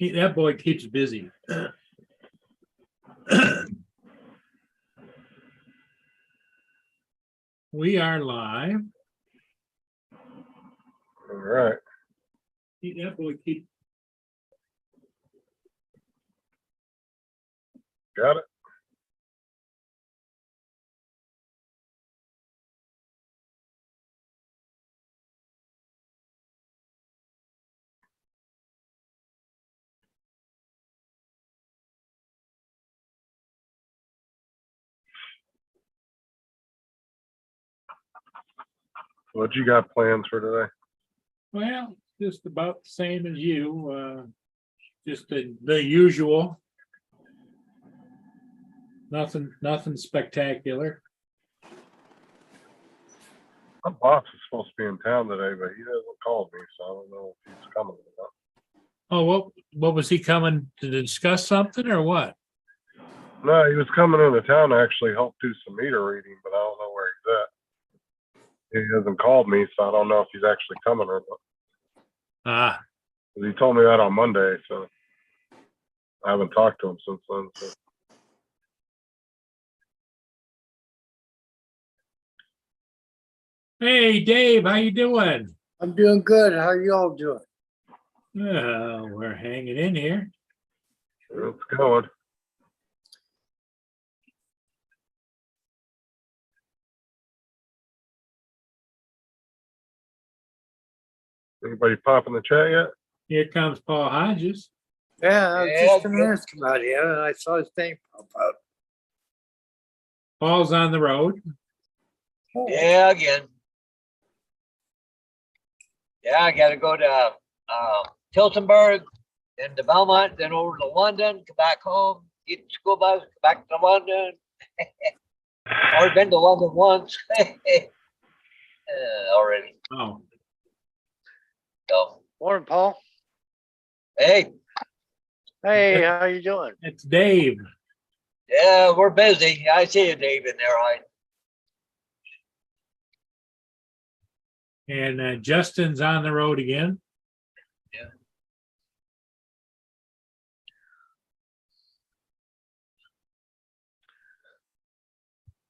That boy keeps busy. We are live. All right. That boy keeps. Got it. What you got plans for today? Well, just about the same as you. Just the usual. Nothing spectacular. My boss is supposed to be in town today, but he hasn't called me, so I don't know if he's coming or not. Oh, what was he coming to discuss something or what? No, he was coming into town to actually help do some meter reading, but I don't know where he's at. He hasn't called me, so I don't know if he's actually coming or not. Ah, He told me that on Monday, so I haven't talked to him since then. So. hey Dave, how you doing? I'm doing good. How are you all doing? We're hanging in here. It's going. Anybody pop in the chat yet? Here comes Paul Hodges. Yeah, I was Yeah, just going good. to ask about you, and I saw his name pop out. Paul's on the road. Yeah, again. Yeah, I gotta go to Tiltonburg, then to Belmont, then over to London, come back home, get the school bus, come back to London. Already been to London once. Already. Oh, So, Morning, Paul. hey, Hey, how you doing? it's Dave. yeah, we're busy. I see you, Dave, in there. And Justin's on the road again.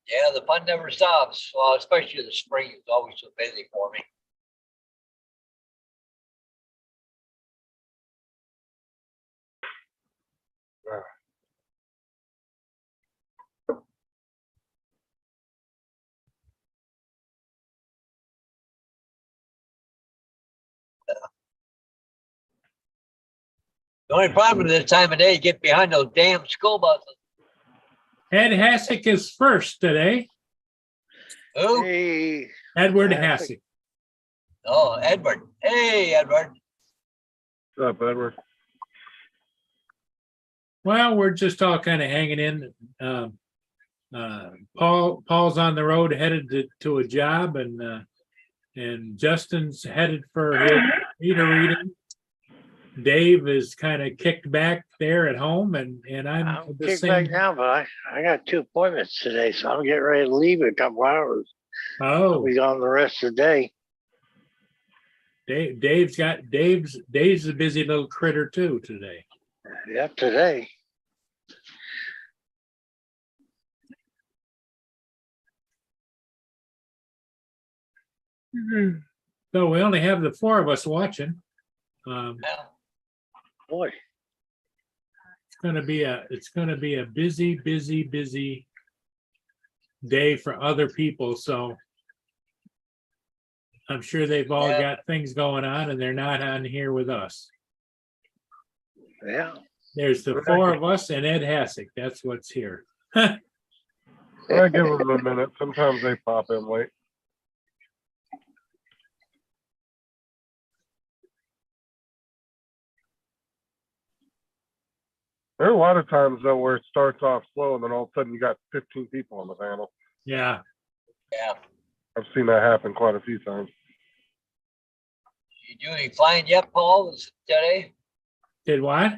Yeah, the fun never stops. Well, especially the spring is always so busy for me. The only problem this time of day, you get behind those damn school buses. Ed Hassick is first today. Who? Hey, Edward Hassick. Hassick. Oh, Edward. Hey, Edward. What's up, Edward? Well, we're just all kind of hanging in. Paul's on the road headed to a job, and Justin's headed for his meter reading. Dave is kind of kicked back there at home, and I'm I'm the kicked same. back now, but I got 2 appointments today, so I'm getting ready to leave in a couple hours. I'll Oh, be gone the rest of the day. Dave's a busy little critter too today. Yep, today. So we only have the 4 of us watching. Yeah. Boy, It's gonna be a busy day for other people. So I'm sure they've all Yeah. got things going on and they're not on here with us. yeah. There's the 4 of us and Ed Hassick. That's what's here. I give them a minute. Sometimes they pop in late. There are a lot of times though where it starts off slow and then all of a sudden you got 15 people on the panel. Yeah. Yeah. I've seen that happen quite a few times. You do any flying yet, Paul, today? Did what?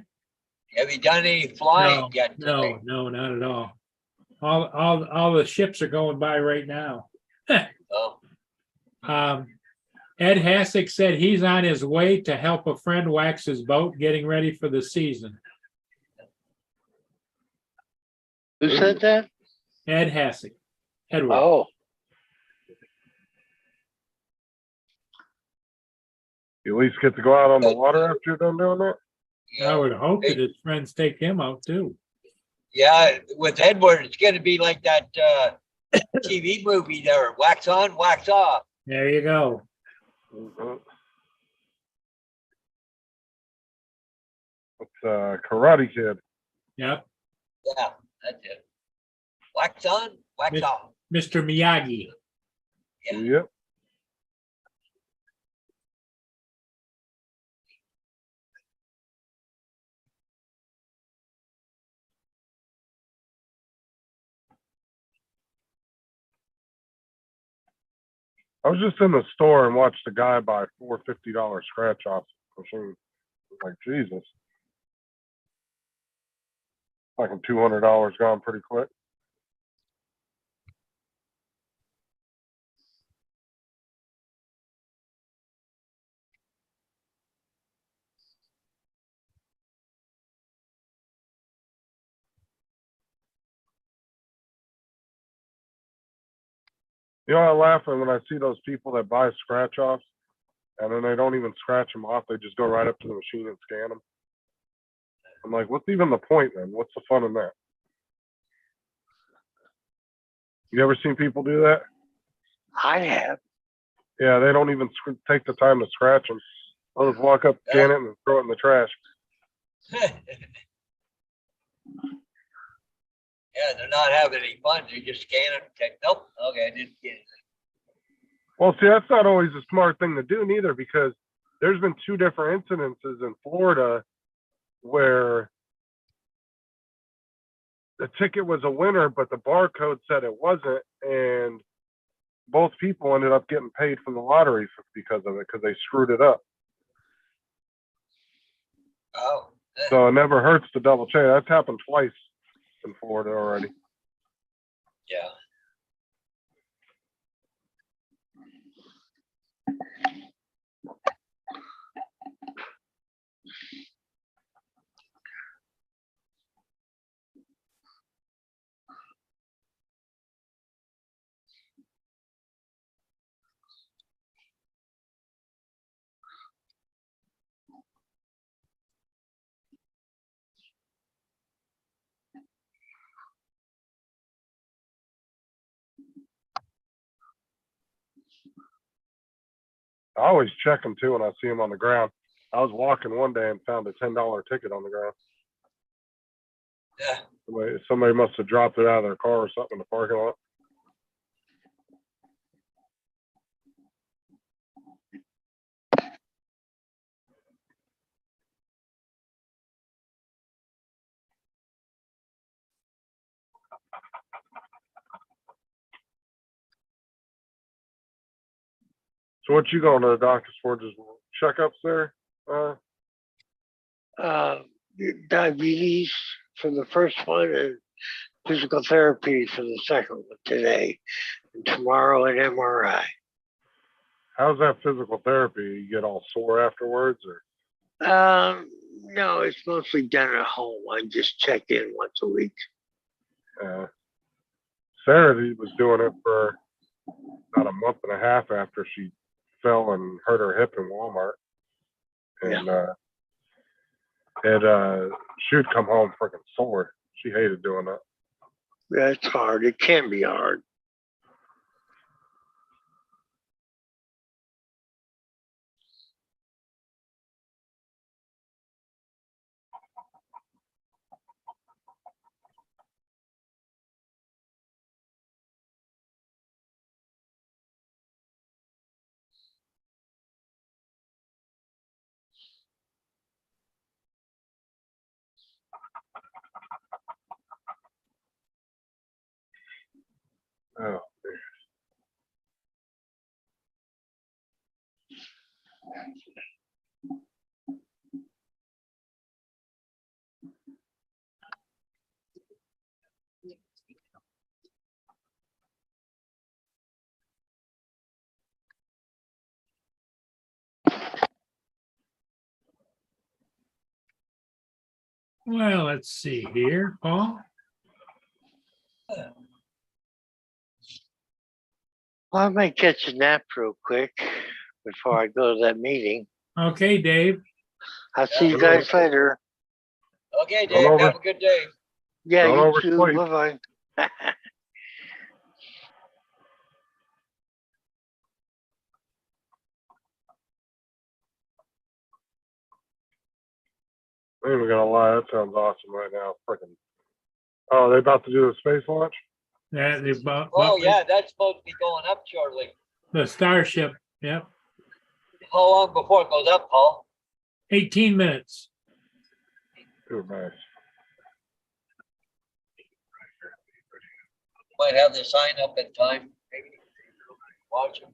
Have you done any flying yet today? No, not at all. All the ships are going by right now. Oh, Ed Hassick said he's on his way to help a friend wax his boat, getting ready for the season. Who said that? Ed Hassick. Edward. Oh, You at least get to go out on the water after you're done doing that? I would hope that his friends take him out too. Yeah, with Edward, it's gonna be like that TV movie there, wax on, wax off. There you go. Mhm. It's Karate Kid. Yep. Yeah, that's it. Wax on, wax Miss- off. Mr. Miyagi. Yeah. Yep. I was just in the store and watched a guy buy four $50 scratch off machines. I was like, Jesus. Fucking $200 gone pretty quick. You know, I laugh when I see those people that buy scratch offs and then they don't even scratch them off. They just go right up to the machine and scan them. I'm like, what's even the point then? What's the fun in that? You ever seen people do that? I have. Yeah, they don't even take the time to scratch them. They'll just walk up, scan it, and throw it in the trash. Yeah, they're not having any fun. They just scan it and say, nope, okay, I didn't get it. Well, see, that's not always a smart thing to do neither, because there's been two different incidences in Florida where the ticket was a winner, but the barcode said it wasn't, and both people ended up getting paid from the lottery because of it, because they screwed it up. Oh, So it never hurts to double check. That's happened twice in Florida already. yeah. I always check them too when I see them on the ground. I was walking one day and found a $10 ticket on the ground. Yeah. Somebody must have dropped it out of their car or something in the parking lot. So what you going to the doctors for? Just checkups there? Uh, Diabetes for the first one and physical therapy for the second one today. And tomorrow an MRI. How's that physical therapy? You get all sore afterwards, or? No, it's mostly done at home. I just check in once a week. Sarah was doing it for about a month and a half after she fell and hurt her hip in Walmart. And she would come home freaking sore. She hated doing that. Yeah, it's hard. It can be hard. Oh. Well, let's see here, Paul. I might catch a nap real quick before I go to that meeting. Okay, Dave. I'll see you guys later. Okay, Don't Dave, over- have a good day. Yeah, Don't you oversleep. too. Bye bye. I ain't even gonna lie, that sounds awesome right now. Freaking. Oh, they about to do the space launch? Yeah, they Oh, yeah, that's supposed to be going up shortly. the Starship. Yep, How long before it goes up, Paul? 18 minutes. Too nice. Might have the sign up in time. Maybe watch them.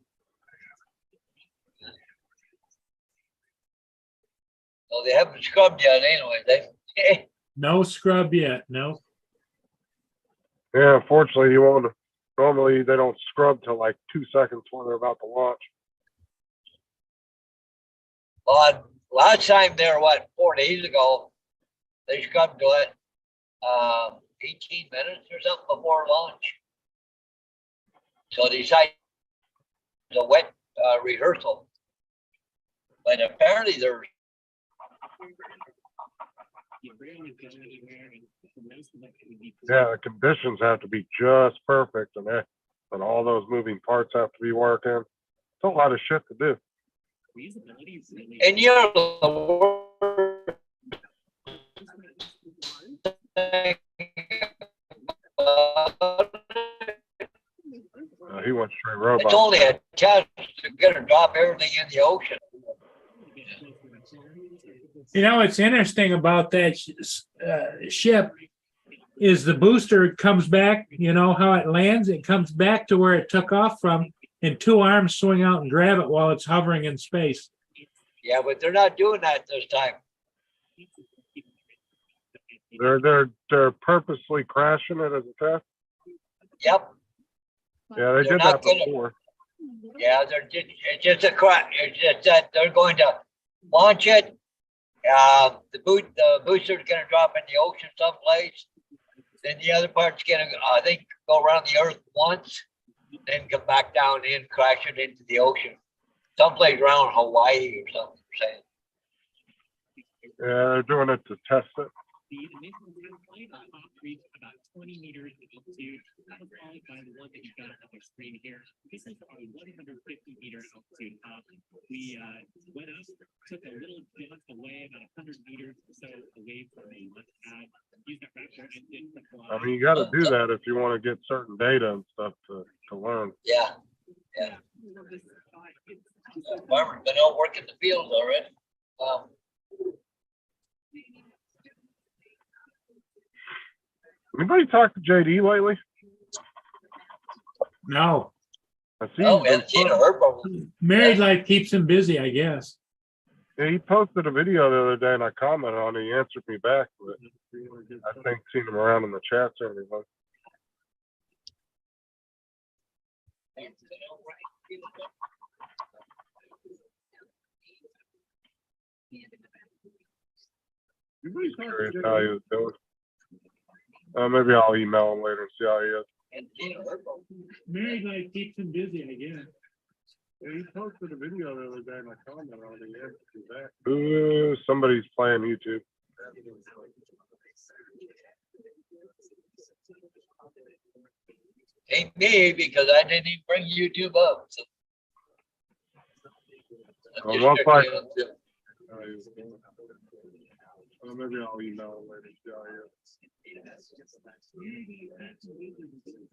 So they haven't scrubbed yet anyway. They, No scrub yet. No. Yeah, unfortunately, you won't. Normally, they don't scrub till like 2 seconds when they're about to launch. well, last time there, what, 4 days ago, they scrubbed it 18 minutes or something before launch. So they decided a wet rehearsal. But apparently there's Yeah, the conditions have to be just perfect, and all those moving parts have to be working. It's a lot of shit to do. and you're the worst thing about it. He went straight It's robot. only a test to get her drop everything in the ocean. You know, what's interesting about that ship is the booster comes back, you know, how it lands, it comes back to where it took off from, and two arms swing out and grab it while it's hovering in space. Yeah, but they're not doing that this time. They're purposely crashing it as a test. Yep. Yeah, they They're did not that gonna- before. Yeah, it's just a crap. It's just that they're going to launch it. The booster's going to drop in the ocean someplace. Then the other part's going to, I think, go around the Earth once, then come back down and crash it into the ocean. Someplace around Hawaii or something. Saying. Yeah, they're doing it to test it. The initial flight reached about 20 meters in altitude. That was followed by the one that you've got on the screen here. This is our 150 meter altitude hop. We went up, took a little jump away, about 100 meters or so away from the launch pad. Used that Raptor engine to fly. I mean, you got to do that if you want to get certain data and stuff to learn. Yeah. Farmers been out working the fields already. Anybody talk to JD lately? No, I see. Oh, he's we haven't been seen or heard from them. married life keeps him busy, I guess. Yeah, he posted a video the other day and I commented on it. He answered me back, but I think seen him around in the chats or anything. Just curious how he was doing. Maybe I'll email him later and see how he is. Haven't seen or heard from them. Married life keeps him busy, I guess. Yeah, he posted a video the other day and I commented on it. He answered me back. Ooh, somebody's playing YouTube. Ain't me because I didn't even bring YouTube up. So. I'm Well, just most strictly likely- on Zoom. Maybe I'll email him later and see how he is.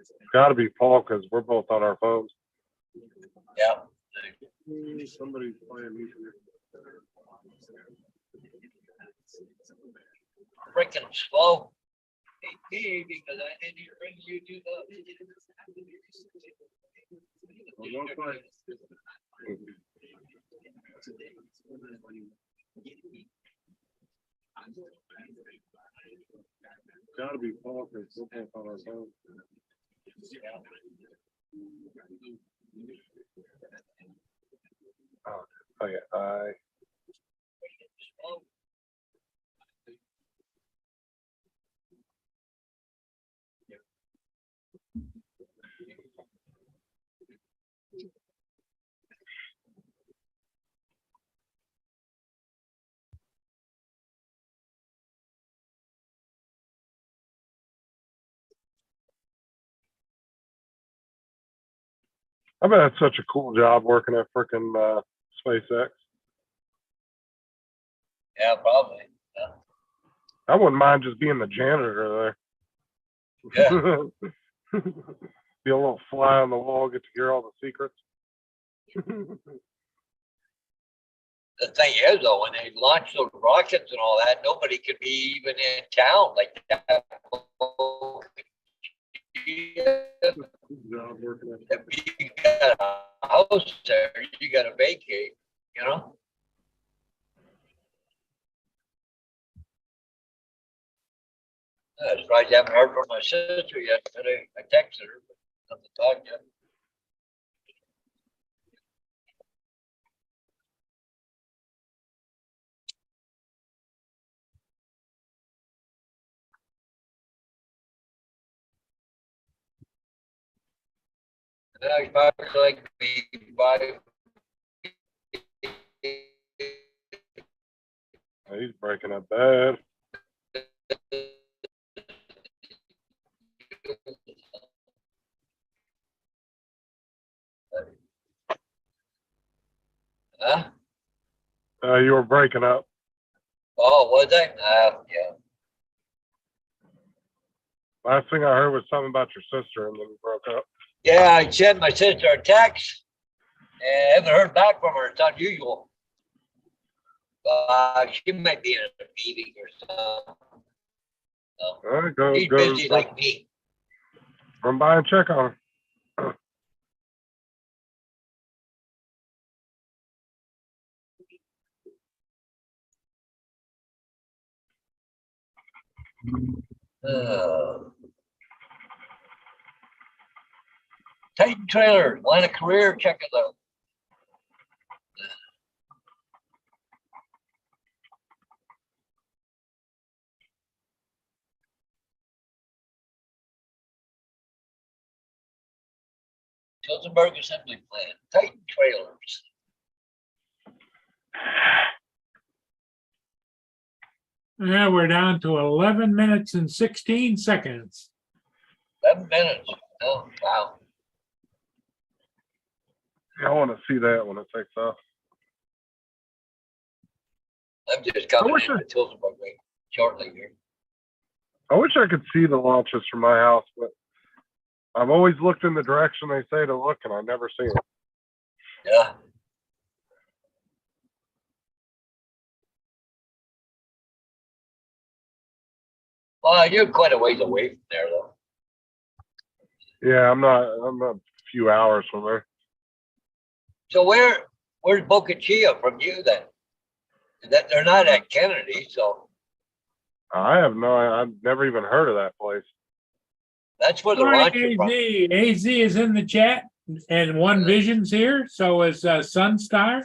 It's got to be Paul because we're both on our phones. Yeah. Somebody's playing YouTube. Freaking slow. Ain't me because I didn't even bring YouTube up. Well, most likely- Gotta be Paul because we're both on our phones. Oh yeah, I bet it's such a cool job working at frickin' SpaceX. Yeah, probably. Yeah. I wouldn't mind just being the janitor Yeah. there. Be a little fly on the wall, get to hear all the secrets. The thing is, though, when they launch those rockets and all that, nobody could be even in town like that. Job working at If you got a house there, you got to vacate, you know? I'm surprised I haven't heard from my sister yet today. I texted her, but nothing to talk yet. I probably like me by He's breaking up bad. huh? You were breaking up. Oh, was I? Yeah. Last thing I heard was something about your sister, and then you broke up. Yeah, I sent my sister a text and I haven't heard back from her. It's unusual. She might be in a meeting or something. All right, go, She's go, busy go like me. run by and check on her. Titan Trailer, line of career, check it out. Tilsonburg Assembly Plant, Titan Trailers. Yeah, we're down to 11 minutes and 16 seconds. 11 minutes. Oh, wow. Yeah, I want to see that when it takes off. I'm just coming wish in to Tilsonburg right shortly here. I wish I could see the launches from my house, but I've always looked in the direction they say to look, and I never see it. Yeah. Well, you're quite a ways away from there, though. Yeah, I'm a few hours from there. So where's Boca Chia from you then? That they're not at Kennedy, so I've never even heard of that place. that's where the All right, launch is from. AZ is in the chat and One Vision's here. So is Sunstar.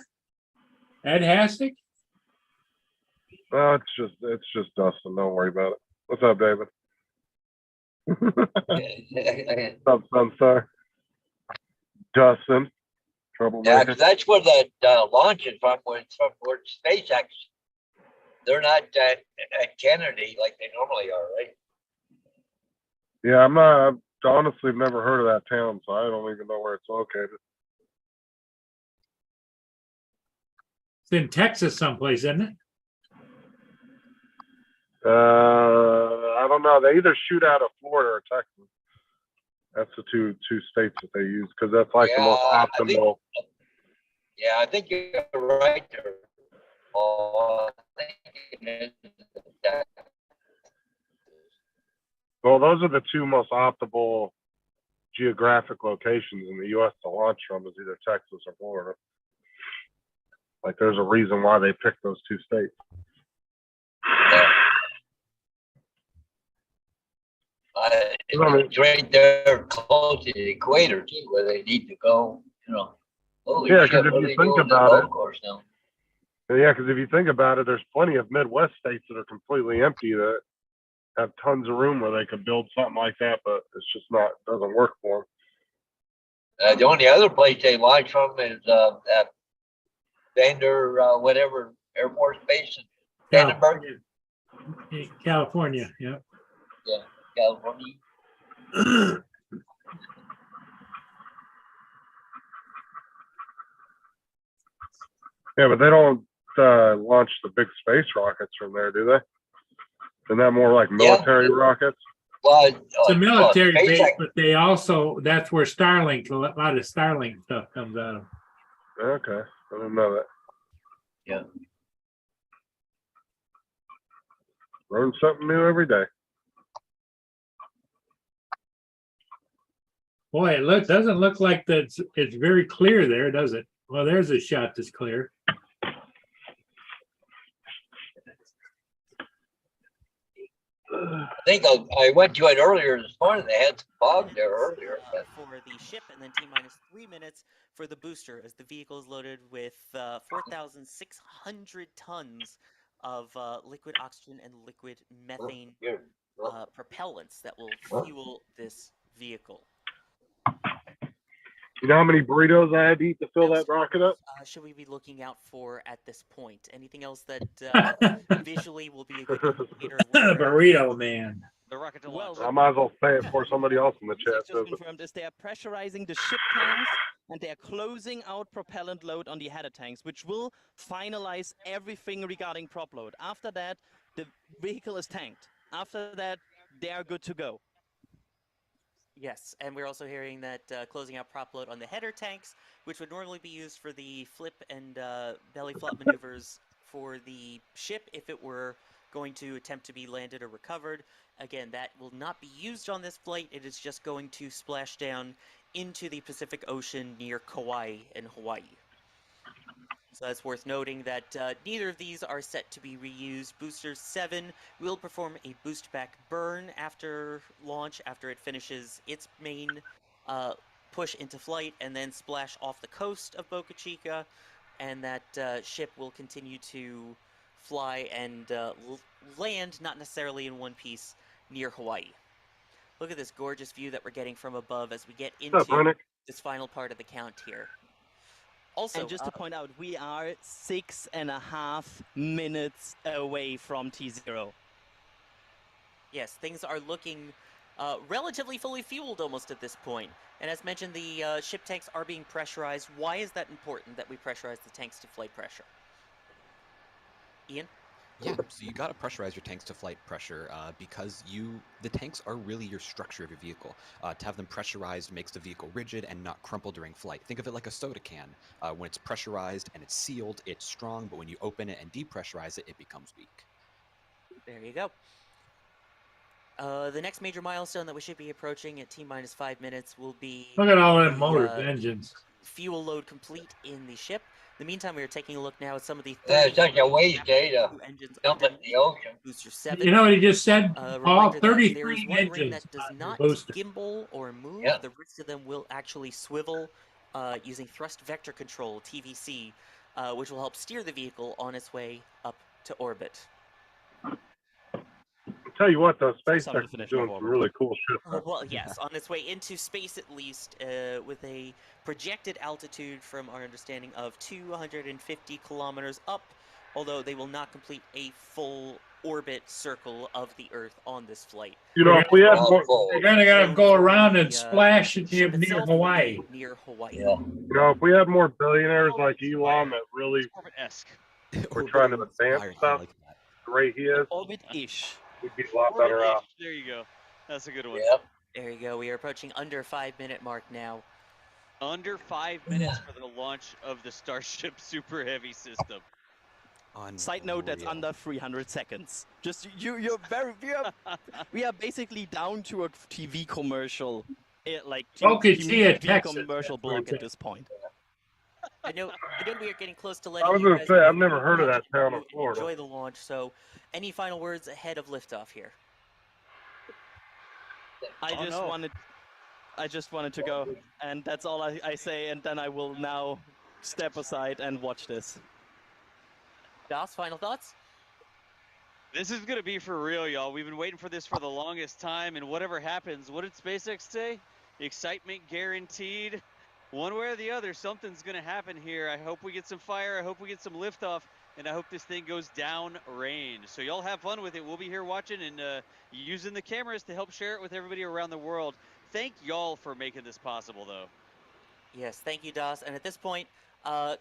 Ed Hassick. No, it's just Dustin. Don't worry about it. What's up, David? What's up, Sunstar? Dustin, Yeah, troublemaker. 'cause that's where the launch is from. Where it's from, where it's SpaceX. They're not at Kennedy like they normally are, right? Yeah, I've honestly never heard of that town, so I don't even know where it's located. It's in Texas someplace, isn't it? I don't know. They either shoot out of Florida or Texas. That's the two states that they use because that's like the most Yeah, I think- optimal. Yeah, I think you're right there. Oh, I think it is. Well, those are the two most optimal geographic locations in the U.S. to launch from is either Texas or Florida. Like, there's a reason why they picked those two states. It's right there close to the equator too, where they need to go, you know. Holy Yeah, shit, 'cause if what you are they think doing in the about golf it- course now? Yeah, because if you think about it, there's plenty of Midwest states that are completely empty that have tons of room where they could build something like that, but it's just not doesn't work for them. The only other place they launch from is at Vander, whatever, Air Force Base in Vandenberg, California, yeah. California. Yeah, but they don't launch the big space rockets from there, do they? Isn't that more like military rockets? Well, It's a military base, SpaceX, but they also, that's where Starlink, a lot of Starlink stuff comes out of. Okay, I didn't know that. Yeah. Learn something new every day. Boy, it doesn't look like it's very clear there, does it? Well, there's a shot that's clear. I think I went to it earlier this morning. They had some fog there earlier. But For the ship, and then T-minus 3 minutes for the booster, as the vehicle is loaded with 4,600 tons of liquid oxygen and liquid methane here. propellants that will fuel this vehicle. You know how many burritos I had to eat to fill that rocket up? Should we be looking out for at this point? Anything else that visually will be a good indicator? of where we're at? Burrito man. The rocket to Well, launch. I might as well say it before somebody else in the chat Just says it. confirmed is they are pressurizing the ship tanks and they are closing out propellant load on the header tanks, which will finalize everything regarding prop load. After that, the vehicle is tanked. After that, they are good to go. Yes, and we're also hearing that closing out prop load on the header tanks, which would normally be used for the flip and belly flop maneuvers for the ship if it were going to attempt to be landed or recovered. Again, that will not be used on this flight. It is just going to splash down into the Pacific Ocean near Kauai in Hawaii. So that's worth noting that neither of these are set to be reused. Booster 7 will perform a boost back burn after launch, after it finishes its main push into flight, and then splash off the coast of Boca Chica, and that ship will continue to fly and land, not necessarily in one piece, near Hawaii. Look at this gorgeous view that we're getting from above as we get What's up, into Rennick? this final part of the count here. Also, And just to point out, we are 6.5 minutes away from T0. yes, things are looking relatively fully fueled almost at this point. And as mentioned, the ship tanks are being pressurized. Why is that important that we pressurize the tanks to flight pressure? Ian? Yeah, so you got to pressurize your tanks to flight pressure because the tanks are really your structure of your vehicle. To have them pressurized makes the vehicle rigid and not crumple during flight. Think of it like a soda can. When it's pressurized and it's sealed, it's strong, but when you open it and depressurize it, it becomes weak. There you go. The next major milestone that we should be approaching at T-minus 5 minutes will be Look at all them the, motors, engines. fuel load complete in the ship. In the meantime, we are taking a look now at some of the It's such a waste, to engines dump it in the ocean. Booster 7. You know what he just said? All Reminder that there is 33 one ring engines that does on the not booster. gimbal or move. Yeah. The rest of them will actually swivel using thrust vector control, TVC, which will help steer the vehicle on its way up to orbit. I'll tell you what, though, Some SpaceX is definition of doing some orbit. really cool shit. Well, yes, on its way into space at least, with a projected altitude from our understanding of 250 kilometers up, although they will not complete a full orbit circle of the Earth on this flight. You know, if we had Well, more, full. They're gonna gotta go around and The, splash it ship near itself will be Hawaii. Near Hawaii. Yeah. you know, if we had more billionaires like Elon that really Orbit-esque. We're trying to advance Iron, I stuff. like that. great he is, Orbit-ish. we'd be a lot better Orbit-ish. off. There you go. That's a good one. Yep. There you go. We are approaching under 5-minute mark now. Under 5 minutes for the launch of the Starship Super Heavy system. Side note, that's Unreal. under 300 seconds. Just you're very we are basically down to a TV commercial, like Okay, see ya, TV Texas. commercial block at this point. I know we are getting close to I letting was you gonna guys say, know I've never heard of that town in to Florida. enjoy the launch. So, any final words ahead of liftoff here? I just wanted to go, and that's all I say, and then I will now step aside and watch this. Das, final thoughts? This is gonna be for real, y'all. We've been waiting for this for the longest time, and whatever happens, what did SpaceX say? Excitement guaranteed. One way or the other, something's gonna happen here. I hope we get some fire. I hope we get some liftoff, and I hope this thing goes down range. So y'all have fun with it. We'll be here watching and using the cameras to help share it with everybody around the world. Thank y'all for making this possible, though. Yes, thank you, Das. And at this point,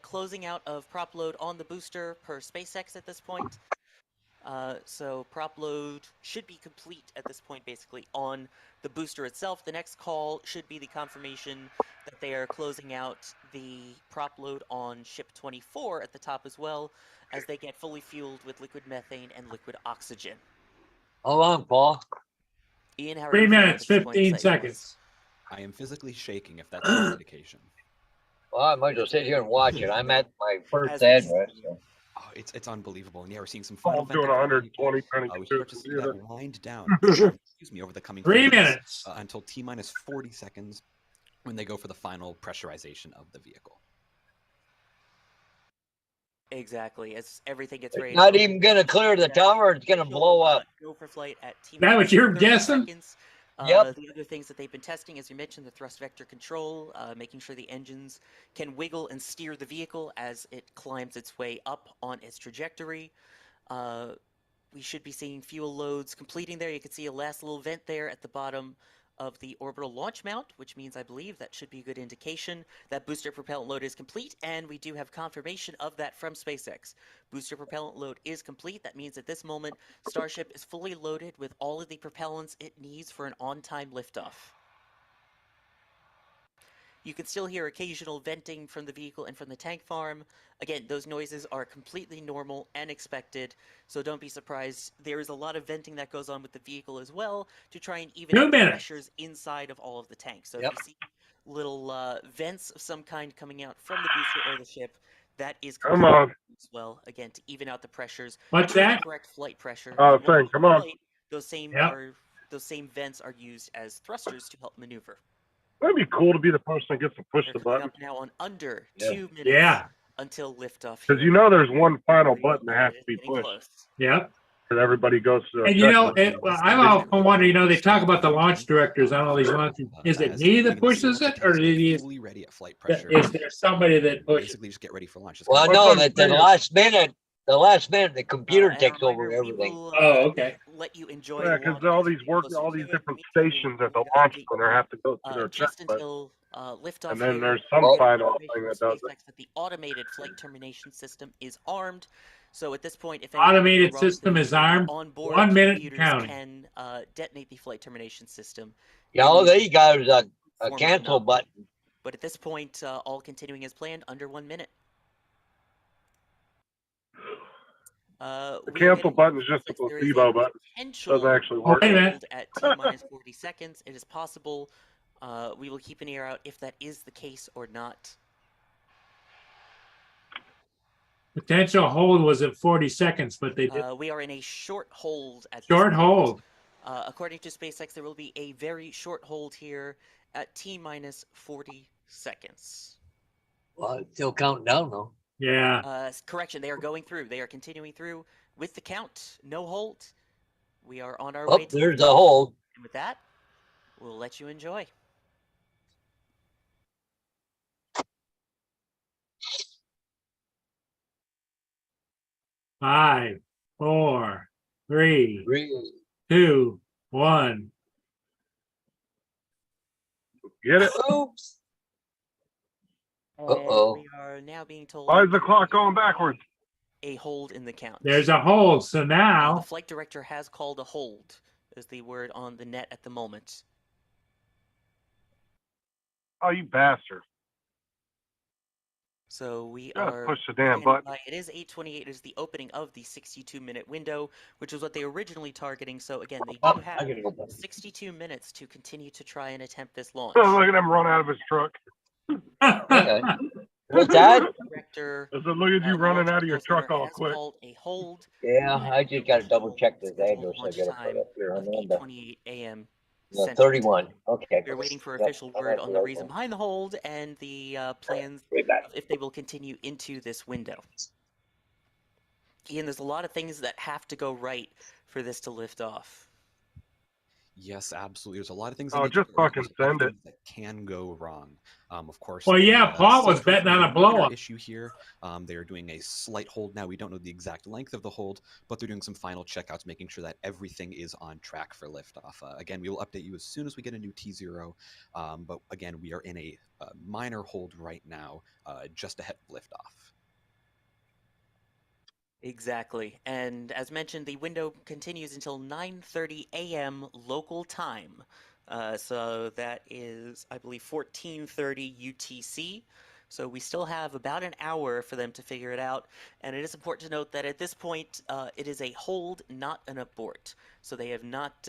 Closing out of prop load on the booster per SpaceX at this point. So prop load should be complete at this point, basically, on the booster itself. The next call should be the confirmation that they are closing out the prop load on ship 24 at the top as well, as they get fully fueled with liquid methane and liquid oxygen. How long, Paul? Ian, how are 3 you feeling minutes, at this point, 15 excitement-wise? seconds. I am physically shaking if that's any indication. Well, I might as well sit here and watch it. I'm at my first As we address. see- So. Oh, it's unbelievable. And yeah, we're seeing some Paul's final doing venting from the vehicle. 120 trying to We get to start to his see computer. that wind down, excuse me, over the coming 3 few minutes. until T-minus 40 seconds when they go for the final pressurization of the vehicle. Exactly, as everything gets ready. It's not even gonna clear the tower. It's gonna blow up. Go for flight at T. That what you're 30 guessing? seconds. Yep. The other things that they've been testing, as you mentioned, the thrust vector control, making sure the engines can wiggle and steer the vehicle as it climbs its way up on its trajectory. We should be seeing fuel loads completing there. You can see a last little vent there at the bottom of the orbital launch mount, which means I believe that should be a good indication that booster propellant load is complete, and we do have confirmation of that from SpaceX. Booster propellant load is complete. That means at this moment, Starship is fully loaded with all of the propellants it needs for an on-time liftoff. You can still hear occasional venting from the vehicle and from the tank farm. Again, those noises are completely normal and expected, so don't be surprised. There is a lot of venting that goes on with the vehicle as well to try and even 2 out the minutes. pressures inside of all of the tanks. So Yep. if you see little vents of some kind coming out from the booster or the ship, that is Come on. as well, again, to even out the pressures. What's to the that? correct flight pressure. Oh, And while thing, come on. flight, those same Yep. vents are used as thrusters to help maneuver. That'd be cool to be the person that gets to push They're the coming button. up now on under Yeah. 2 minutes Yeah. until liftoff. Because here. you know there's one final Very button that has limited, to be getting pushed. close. Yep. And everybody goes to. And you know, I'm often wondering, you know, they talk about the launch directors on all these launches. Is it me that pushes it, or fully ready at flight pressure? is there somebody that pushes? Basically, just get ready for launch. Just Well, kinda- no, What's that the unfair? last minute, the computer And a takes reminder, over we everything. will, Oh, okay. let you enjoy Yeah, the because launch all as we these get work, closer all to these it. different We will stations at the update launch you, center have to go through their just checklist. until liftoff And then here. there's some Well- final Information thing from that does it. SpaceX that the automated flight termination system is armed. So at this point, if Automated anything goes wrong with the system is vehicle, armed. on board 1 minute and computers counting. can detonate the flight termination system. Yeah, all they got is a Form of cancel null. button. But at this point, all continuing as planned, under 1 minute. The We are cancel getting button is just a there is placebo button. potential Doesn't actually Oh, work. wait a minute. hold at T-minus 40 seconds. It is possible. We will keep an ear out if that is the case or not. Potential hold was at 40 seconds, but they did We are in a short hold at this short point. hold. According to SpaceX, there will be a very short hold here at T-minus 40 seconds. Well, it's still counting down though. Yeah. Correction, they are going through. They are continuing through with the count. No hold. We are on our Oh, way to there's the liftoff. hold. And with that, we'll let you enjoy. Five, four, three, Really? 2, 1. Get it? Oops. And Uh-oh. we are now being told Why is the clock going backwards? a hold in the count. There's a hold. So The now flight director has called a hold, is the word on the net at the moment. Oh, you bastard. So we Gotta are push the damn standing button. by. It is 8:28. It is the opening of the 62-minute window, which is what they originally targeting. So again, they Oh, do I have gotta go back. 62 minutes to continue to try and attempt this launch. Look at him run out of his truck. Okay. What's that? Director, I said, look at you the running launch out of your control truck center all has quick. called a hold. Yeah, I just gotta double check this Scheduled address. I launch gotta time put up here. of I'm on the 8:28 a.m. no, Central 31. Okay. We're waiting for Yep, official I'm word at on the the right reason one. behind the hold and the plans Right back. of if they will continue into this window. Ian, there's a lot of things that have to go right for this to lift off. Yes, absolutely. There's a lot of things. Oh, in the just Discord, fucking there's a lot of send it. things that can go wrong. Of course. Well, the, yeah, Paul was safety betting on a minor blow-up. issue here. They are doing a slight hold now. We don't know the exact length of the hold, but they're doing some final checkouts, making sure that everything is on track for liftoff. Again, we will update you as soon as we get a new T0. But again, we are in a minor hold right now, just ahead of liftoff. Exactly. And as mentioned, the window continues until 9:30 a.m. local time. So that is, I believe, 14:30 UTC. So we still have about an hour for them to figure it out. And it is important to note that at this point, it is a hold, not an abort. So they have not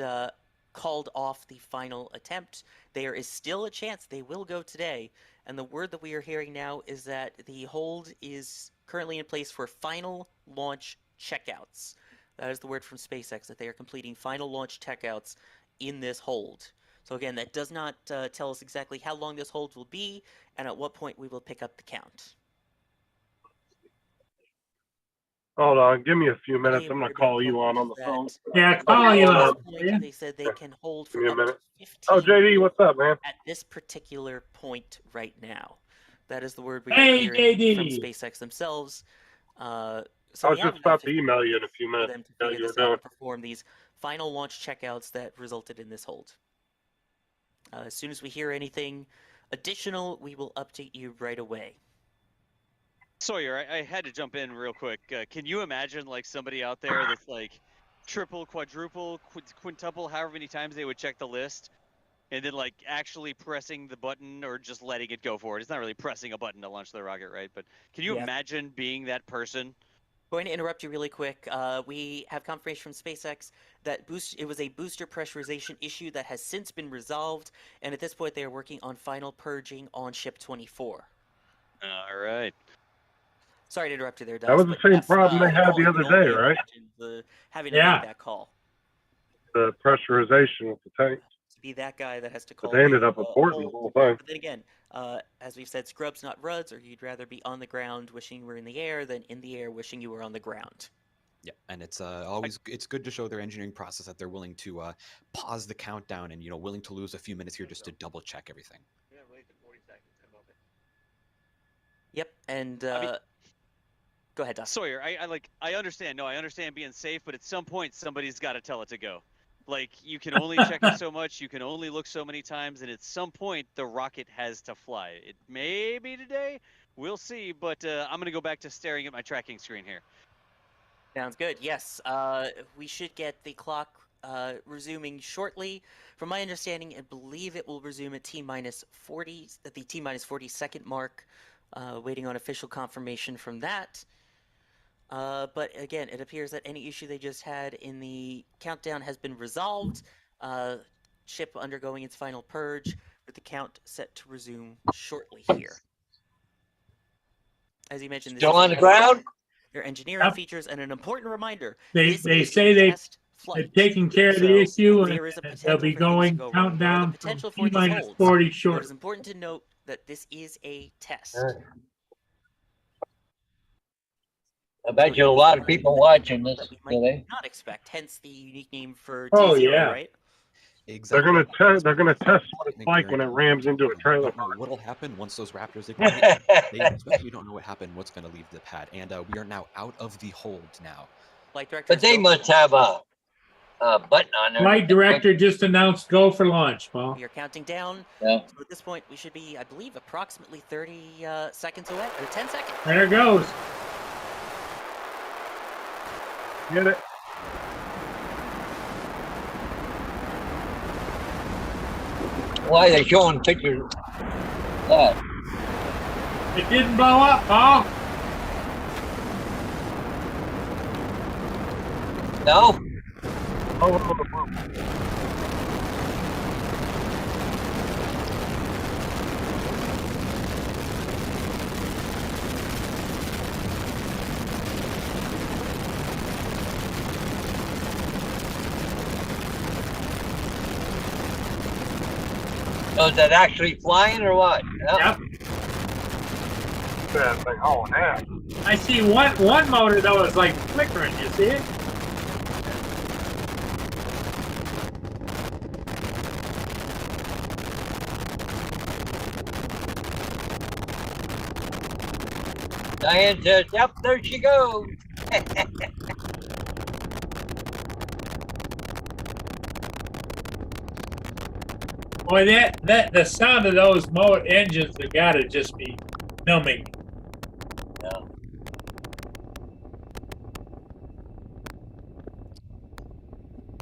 called off the final attempt. There is still a chance they will go today. And the word that we are hearing now is that the hold is currently in place for final launch checkouts. That is the word from SpaceX, that they are completing final launch checkouts in this hold. So again, that does not tell us exactly how long this hold will be and at what point we will pick up the count. Hold on, give me a few minutes. The I'm gonna word call that Elon on the that phone. Yeah, call at Elon. this point, Yeah. they said they can hold Give for me a up to minute. 15 Oh, JD, what's up, man? at this particular point right now. That is the word we are Hey, hearing from JD. SpaceX themselves. So I we was have just about enough to email you in a few for minutes. them to How figure you were this out doing? and perform these final launch checkouts that resulted in this hold. As soon as we hear anything additional, we will update you right away. Sawyer, I had to jump in real quick. Can you imagine like somebody out there that's like triple, quadruple, quintuple, however many times they would check the list, and then like actually pressing the button or just letting it go forward? It's not really pressing a button to launch the rocket, right? But can you Yeah. imagine being that person? Going to interrupt you really quick. We have confirmation from SpaceX that it was a booster pressurization issue that has since been resolved, and at this point they are working on final purging on ship 24. All right. Sorry to interrupt you there, Dust. That was the but same yes, problem they I had can the only- other can only day, right? imagine having to Yeah. make that call. The pressurization with the tank. To be that guy that has to But call. they ended the, up aborting the hold. whole thing. But then again, as we've said, scrubs not ruds, or you'd rather be on the ground wishing you were in the air than in the air wishing you were on the ground. Yeah, and it's always it's good to show their engineering process that they're willing to pause the countdown and willing to lose a few minutes here just to double check everything. Yep, and I mean, go ahead, Dust. Sawyer, I understand. No, I understand being safe, but at some point somebody's got to tell it to go. Like you can only check it so much, you can only look so many times, and at some point the rocket has to fly. It may be today, we'll see. But I'm gonna go back to staring at my tracking screen here. Sounds good. Yes, we should get the clock resuming shortly. From my understanding, I believe it will resume at T-minus 40, at the T-minus 40-second mark. Waiting on official confirmation from that. But again, it appears that any issue they just had in the countdown has been resolved. Ship undergoing its final purge, with the count set to resume shortly here. As you mentioned, this Still is on the ground? their engineering Yep. features, and an important reminder. They this they is say a they test they're flight. taking care of So the issue, and there is a they'll potential be for things to going go wrong. There are the countdown from potential for these T-minus holds. 40 But it short. is important to note that this is a test. I bet you a lot of people watching this That we today. might not expect, hence the unique name for Oh, T0, yeah. right? Exactly. They're gonna test what it's like when it rams into a trailer We don't know park. what'll happen once those Raptors ignite. They especially don't know what happened, what's going to leave the pad, and we are now out of the hold now. Flight director. But they must have a button on there. Flight director just announced go for launch, Paul. We are counting down. Yeah. So at this point, we should be, I believe, approximately 30 seconds away, or 10 seconds. There it goes. Get it? Why are they showing pictures of that? It didn't blow up, Paul. No? So is that actually flying or what? Yeah. Yep. That thing. Oh, yeah. I see one motor though is like flickering. You see it? Diane says, yep, there she goes. Boy, that the sound of those motor engines have got to just be numbing.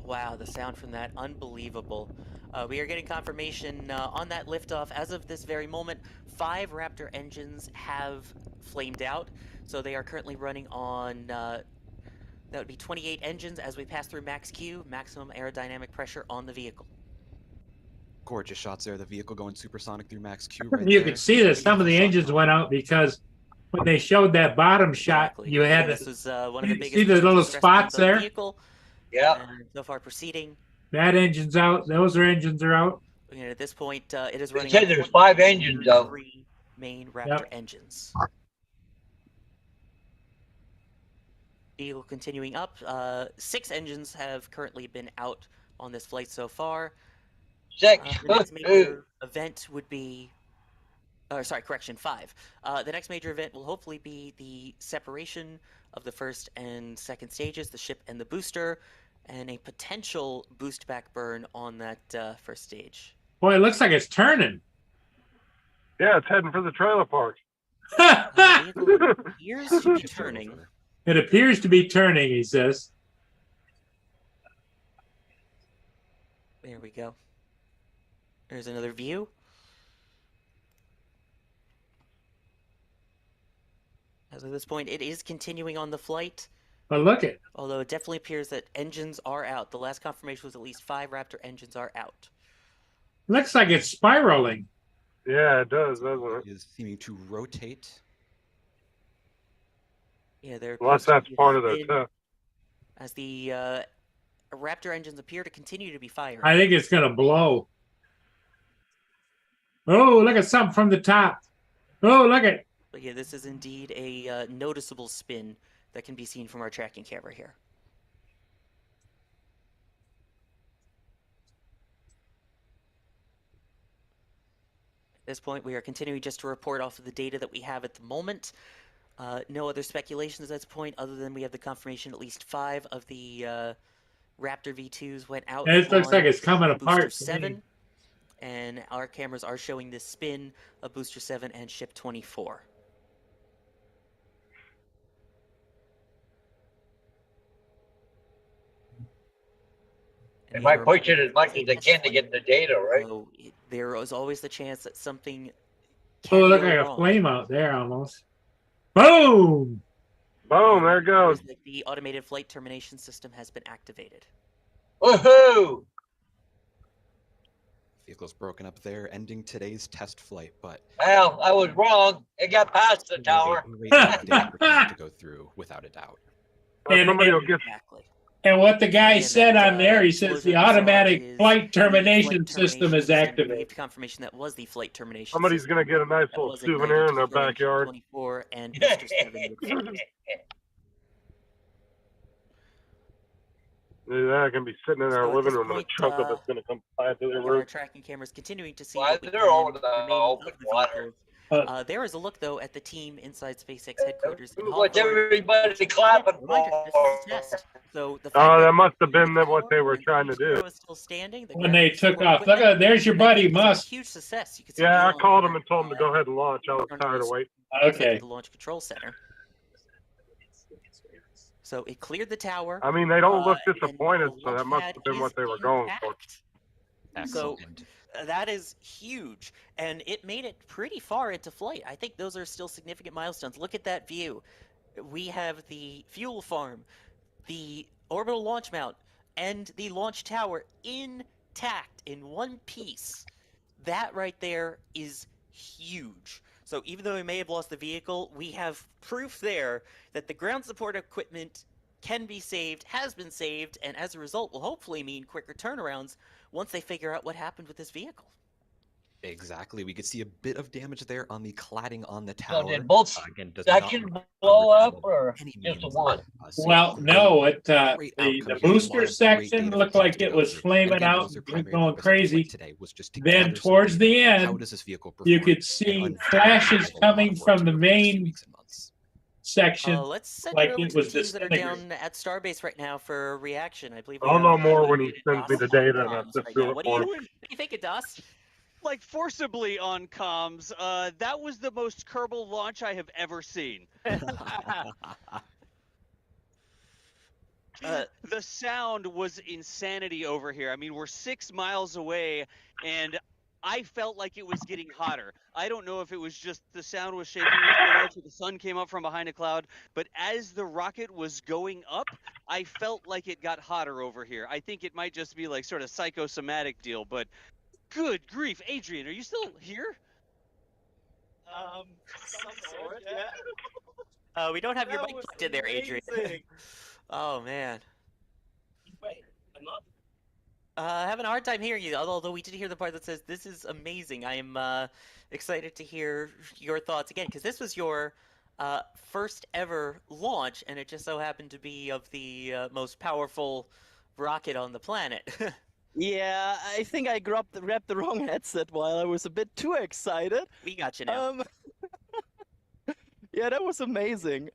Wow, the sound from that, unbelievable. We are getting confirmation on that liftoff. As of this very moment, 5 Raptor engines have flamed out. So they are currently running on, that would be 28 engines as we pass through max Q, maximum aerodynamic pressure on the vehicle. Gorgeous shots there. The vehicle going supersonic through max Q. Right you could see that some of the engines went out because when they showed that bottom shot, you had this was one of the biggest see the little spots there. The vehicle. Yeah. So far proceeding. That engine's out. Those engines are out. You know, at this point, it is running. They said there's 5 engines though. 3 main Raptor engines. Vehicle continuing up. 6 engines have currently been out on this flight so far. 6. The next major event would be, sorry, correction, 5. The next major event will hopefully be the separation of the first and second stages, the ship and the booster, and a potential boost back burn on that first stage. Boy, it looks like it's turning. Yeah, it's heading for the trailer park. The vehicle appears to be turning. It appears to be turning, he says. There we go. There's another view. As of this point, it is continuing on the flight. But look it. Although it definitely appears that engines are out. The last confirmation was at least 5 Raptor engines are out. Looks like it's spiraling. Yeah, it does, doesn't it? Is seeming to rotate. Yeah, they're. Unless that's part of their test. As the Raptor engines appear to continue to be firing. I think it's going to blow. Oh, look at something from the top. Oh, look at. But yeah, this is indeed a noticeable spin that can be seen from our tracking camera here. At this point, we are continuing just to report off of the data that we have at the moment. No other speculations at this point, other than we have the confirmation at least 5 of the Raptor V2s went out. It looks like it's coming apart. Booster 7, and our cameras are showing this spin of Booster 7 and Ship 24. They might push it as much as they can to get the data, right? So there is always the chance that something. Oh, look like a flame out there almost. Boom! Boom, there it goes. The automated flight termination system has been activated. Woohoo! Vehicle's broken up there, ending today's test flight, but Well, I was wrong. It got past the tower. to go through without a doubt. Somebody will get. Exactly. And what the guy And said that, on there, he says the what we saw automatic is flight the termination flight system is termination system. We activated. have confirmation that was the flight termination. Somebody's system. gonna get a nice That little was ignited souvenir in their to fill backyard. 24 and Booster 7 would fire. That can be sitting in our So at living this room and a point, chunk of it's gonna come fly through the Our roof. tracking cameras continuing to see. Why, what we they're can over the remaining open of the water. vehicles. There is a look though at the team inside SpaceX headquarters. in What's Hawthorne. everybody clapping Reminder, for? this is a test. So the Oh, that must have been what they were trying to do. is still standing. The When ground they took support off. Look equipment, at there's your and I buddy think it's a Musk. Huge success. You can see Yeah, I the called him long- and told him to go ahead and launch. I was tired of waiting. Okay. The launch control center. So it cleared the tower. I mean, they don't look and disappointed, the so that launch must pad have been what is they were going for. intact. Excellent. That is huge, and it made it pretty far into flight. I think those are still significant milestones. Look at that view. We have the fuel farm, the orbital launch mount, and the launch tower intact in one piece. That right there is huge. So even though we may have lost the vehicle, we have proof there that the ground support equipment can be saved, has been saved, and as a result will hopefully mean quicker turnarounds once they figure out what happened with this vehicle. Exactly. We could see a bit of damage there on the cladding on the tower. So did both Again, does not sections look blow up unreasonable or by any just the means. one? So Well, no, great the outcome here. A lot booster of great section data looked for like teams to it go was through. flaming And again, out, that was their primary going purpose of the flight crazy. today, was just to Then gather some towards data. the How end, does this vehicle you perform? could see And flashes undoubtedly, coming a lot of work from to the do over the next few main weeks and months. section. Let's send like it over it to the was teams that are disintegrating. down at Starbase right now for a reaction. I believe we I'll have, know more when David he sends me Doss the on data and I'll comms sift right through now. it What for do him. you think, Doss? Like forcibly on comms. That was the most Kerbal launch I have ever seen. The sound was insanity over here. I mean, we're 6 miles away, and I felt like it was getting hotter. I don't know if it was just the sound was shaking so much or the sun came up from behind a cloud, but as the rocket was going up, I felt like it got hotter over here. I think it might just be like sort of psychosomatic deal, but good grief. Adrian, are you still here? Some sort, yeah. We don't have your That mic was plugged in there, Adrian. amazing. Oh man. Wait, I'm not. Having a hard time hearing you, although we did hear the part that says, "This is amazing." I am excited to hear your thoughts again, because this was your first ever launch, and it just so happened to be of the most powerful rocket on the planet. Yeah, I think I grabbed the wrong headset while I was a bit too excited. We got you now. Yeah, that was amazing.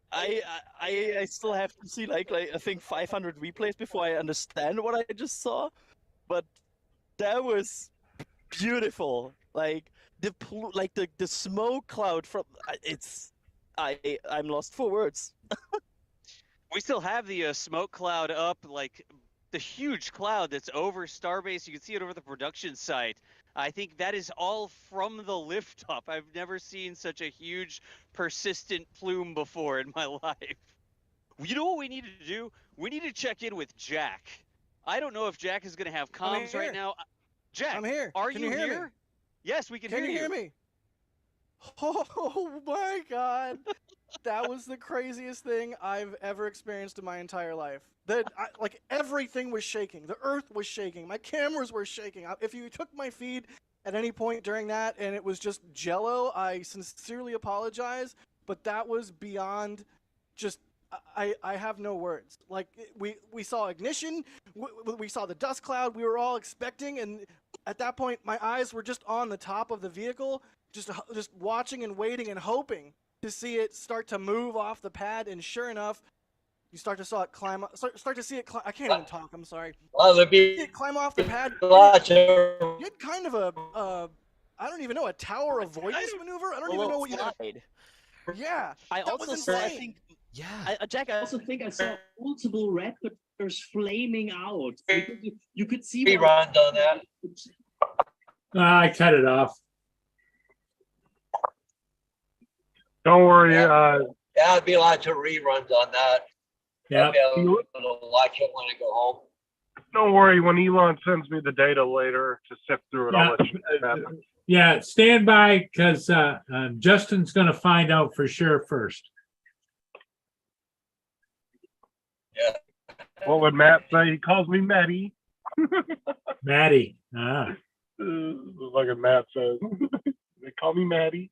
I still have to see like I think 500 replays before I understand what I just saw, but that was beautiful. Like the smoke cloud from I'm lost for words. We still have the smoke cloud up, like the huge cloud that's over Starbase. You can see it over the production site. I think that is all from the lift up. I've never seen such a huge, persistent plume before in my life. You know what we need to do? We need to check in with Jack. I don't know if Jack is going to have I'm comms right here. now. Jack, I'm here. are Can you you hear me? here? Yes, we can, Can you hear me? Oh my god. That was the craziest thing I've ever experienced in my entire life. Like everything was shaking. The earth was shaking. My cameras were shaking. If you took my feed at any point during that and it was just jello, I sincerely apologize, but that was beyond just I have no words. Like we saw ignition, we saw the dust cloud, we were all expecting, and at that point my eyes were just on the top of the vehicle, just watching and waiting and hoping to see it start to move off the pad, and sure enough, you start to see it climb. I can't even talk. I'm sorry. Well, there'd See be it climb off the pad. lots of You had kind of I don't even know, a tower avoidance maneuver. I don't even know what you. slide. Yeah, I that also was saw, I insane. think, Yeah. Jack, I also think I saw multiple raptors flaming out. You could see reruns on that. I cut it off. Don't worry. Yeah. There'd be lots of reruns on that. Yeah. I'll be able to watch it when I go home. Don't worry. When Elon sends me the data later to sift through it, I'll let you know. Yeah, stand by, because Justin's going to find out for sure first. What would Matt say? He calls me Matty. Maddie. Like a Matt says. They call me Matty.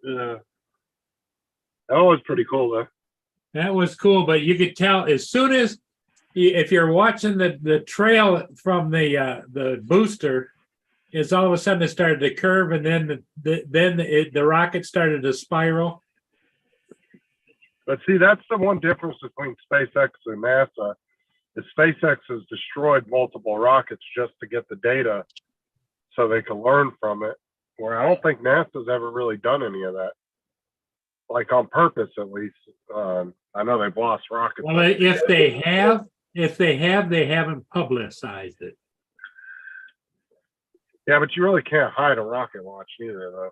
Yeah. That was pretty cool, though. That was cool, but you could tell as soon as, if you're watching the trail from the booster, is all of a sudden it started to curve, and then the rocket started to spiral. But see, that's the one difference between SpaceX and NASA. Is SpaceX has destroyed multiple rockets just to get the data so they can learn from it, where I don't think NASA's ever really done any of that. Like on purpose, at least. I know they've lost rockets. Well, if they have, they haven't publicized it. Yeah, but you really can't hide a rocket launch either, though.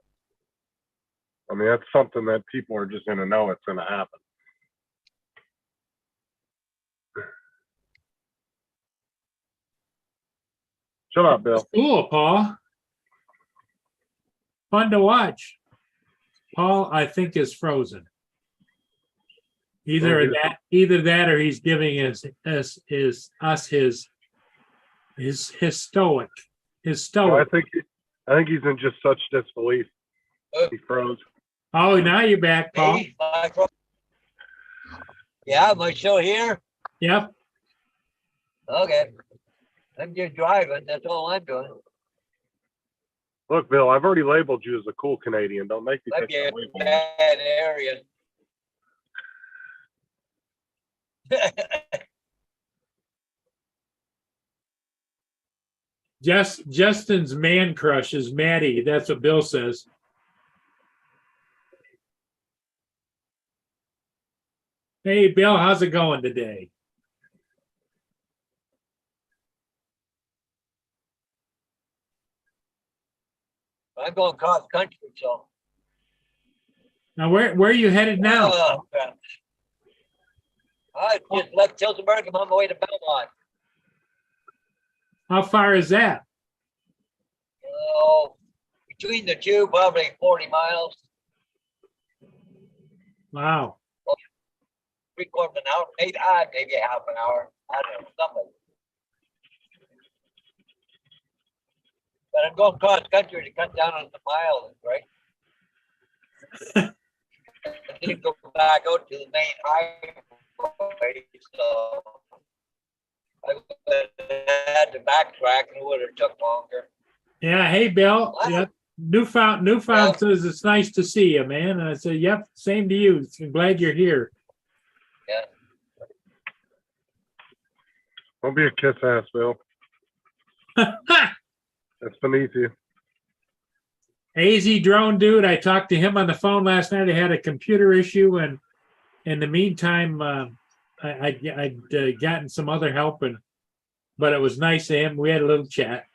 I mean, that's something that people are just going to know it's going to happen. Shut up, Bill. Cool, Paul. Fun to watch. Paul, I think, is frozen. Either that, or he's giving us his stoic. I think he's in just such disbelief. He froze. Oh, now you're back, Paul. Me, yeah, am I still here? Yep. Okay. I'm just driving. That's all I'm doing. Look, Bill, I've already labeled you as a cool Canadian. Don't make me Might take be a that label. bad area. Justin's man crush is Maddie. That's what Bill says. Hey, Bill, how's it going today? I'm going cross country, so. Now, where are you headed now? Oh, crap. I just left Tiltonburg. I'm on my way to Belmont. How far is that? Oh, between the two, probably 40 miles, Wow. 3/4 of an hour, maybe half an hour. I don't know, something. But I'm going cross country to cut down on the miles, right? I didn't go back out to the main highway, so I had to backtrack and it would have took longer. Yeah. Hey, Bill. What? Yep. Newfound Yeah. says it's nice to see you, man. And I said, yep, same to you. I'm glad you're here. Yeah. Don't be a kiss ass, Bill. That's beneath you. AZ Drone Dude, I talked to him on the phone last night. I had a computer issue, and in the meantime, I'd gotten some other help, but it was nice to him. We had a little chat.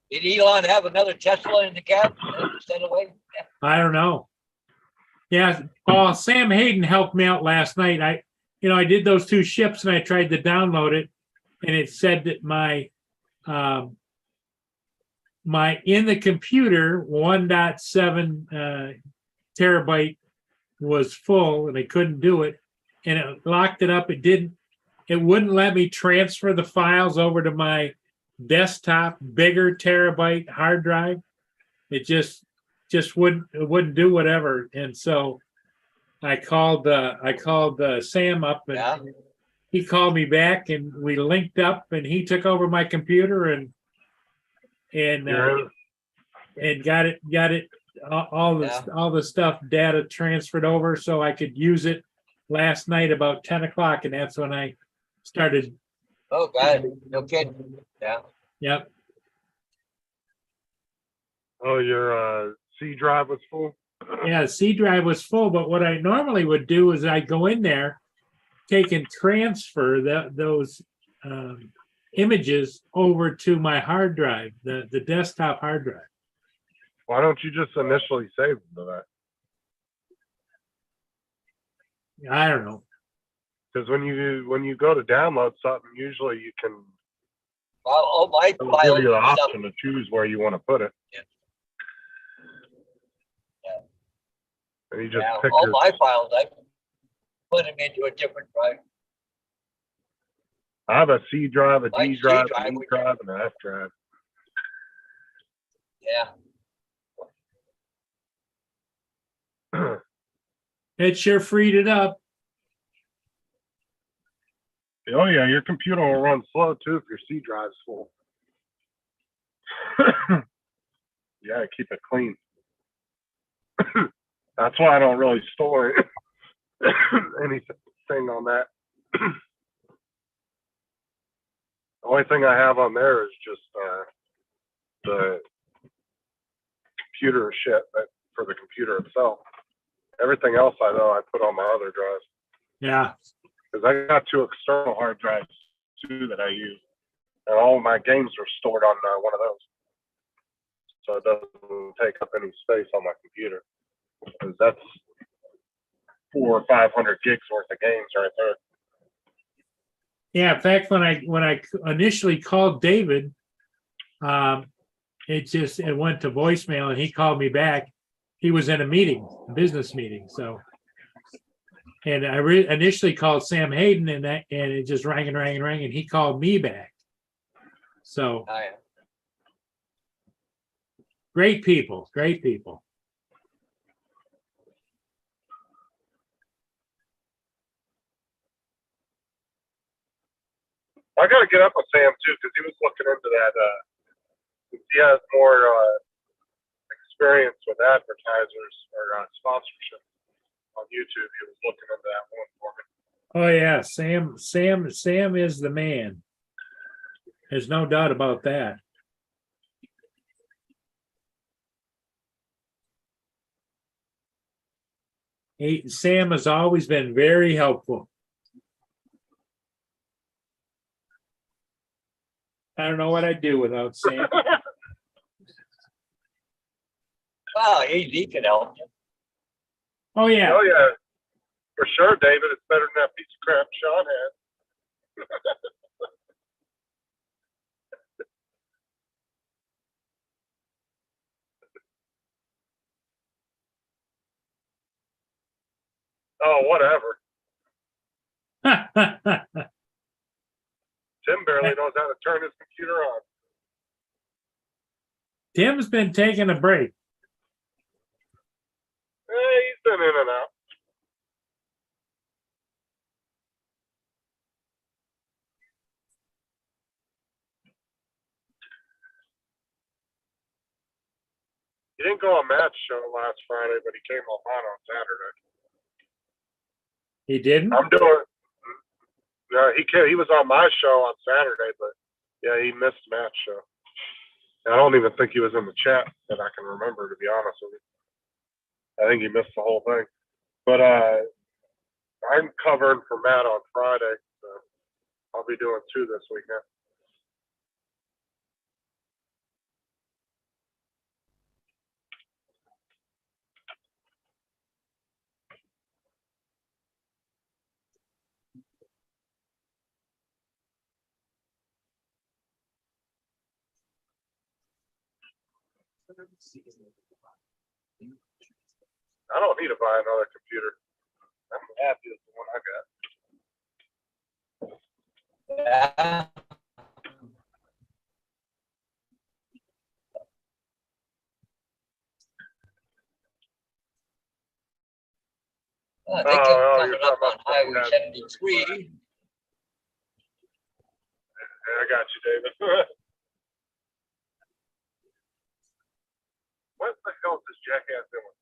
Did Elon have another Tesla in the cab instead of waiting? I don't know. Yeah, Sam Hayden helped me out last night. I did those two ships and I tried to download it, and it said that my in the computer 1.7 terabyte was full and I couldn't do it, and it locked it up. It wouldn't let me transfer the files over to my desktop bigger terabyte hard drive. It just wouldn't do whatever. And so I called Sam up, and Yeah. he called me back, and we linked up, and he took over my computer and got it all the stuff data transferred over so I could use it last night about 10 o'clock, and that's when I started. Oh, God. No kidding. Yeah. Yep. Oh, your C drive was full? Yeah, the C drive was full, but what I normally would do is I go in there, take and transfer those images over to my hard drive, the desktop hard drive. Why don't you just initially save them to that? I don't know. Because when you go to download something, usually you can All my it'll files give you the and stuff. option to choose where you want to put it. Yeah. And you just Yeah, pick all your my files, I put them into a different drive. I have a C drive, a My D C drive, drive an E would- drive, and an F drive. Yeah. It sure freed it up. Oh yeah, your computer will run slow too if your C drive's full. You gotta keep it clean. That's why I don't really store anything on that. The only thing I have on there is just the computer shit for the computer itself. Everything else I put on my other drives. Yeah. Because I got 2 external hard drives too that I use, and all of my games are stored on one of those, so it doesn't take up any space on my computer. Because that's 400 or 500 gigs worth of games right there. Yeah. In fact, when I initially called David, it went to voicemail, and he called me back. He was in a business meeting. So, and I initially called Sam Hayden, and it just rang, and he called me back. So, Oh, Great people, great people. I gotta get up with Sam too, because he was looking into that, since he has more, experience with advertisers or, sponsorship on YouTube. He was looking into that one for me. Oh, yeah, Sam is the man. There's no doubt about that. Sam has always been very helpful. I don't know what I'd do without Sam. Well, he can help you. Oh, yeah. Oh yeah, for sure, David. It's better than that piece of crap Sean had. Oh, whatever. Tim barely knows how to turn his computer on. Tim's been taking a break. He's been in and out. He didn't go on Matt's show last Friday, but he came on Saturday. He didn't? I'm doing. No, he was on my show on Saturday, but yeah, he missed Matt's show. I don't even think he was in the chat that I can remember, to be honest with you. I think he missed the whole thing. But I'm covering for Matt on Friday, so I'll be doing 2 this weekend. I don't need to buy another computer. I'm happy with the one I got. Yeah. I think I'm coming up on Highway 73. I got you, David. What the hell is this jackass doing?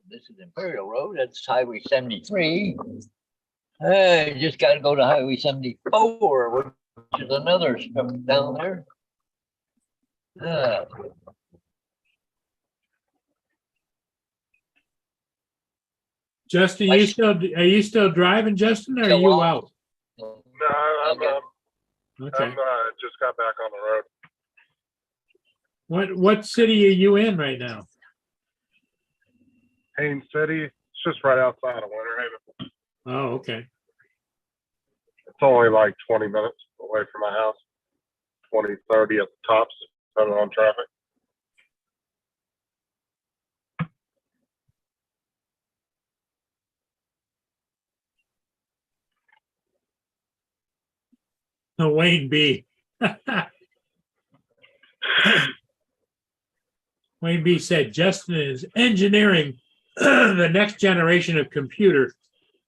This is Imperial Road. That's Highway 73. I just got to go to Highway 74, which is another strip down there. Justin, are you still driving, Justin, or are you out? No, I'm Okay. just got back on the road. What city are you in right now? Haines City. It's just right outside of Winter Haven. Oh, okay. It's only like 20 minutes away from my house. 20, 30 at the tops, depending on traffic. No, Wayne B. Wayne B said Justin is engineering the next generation of computer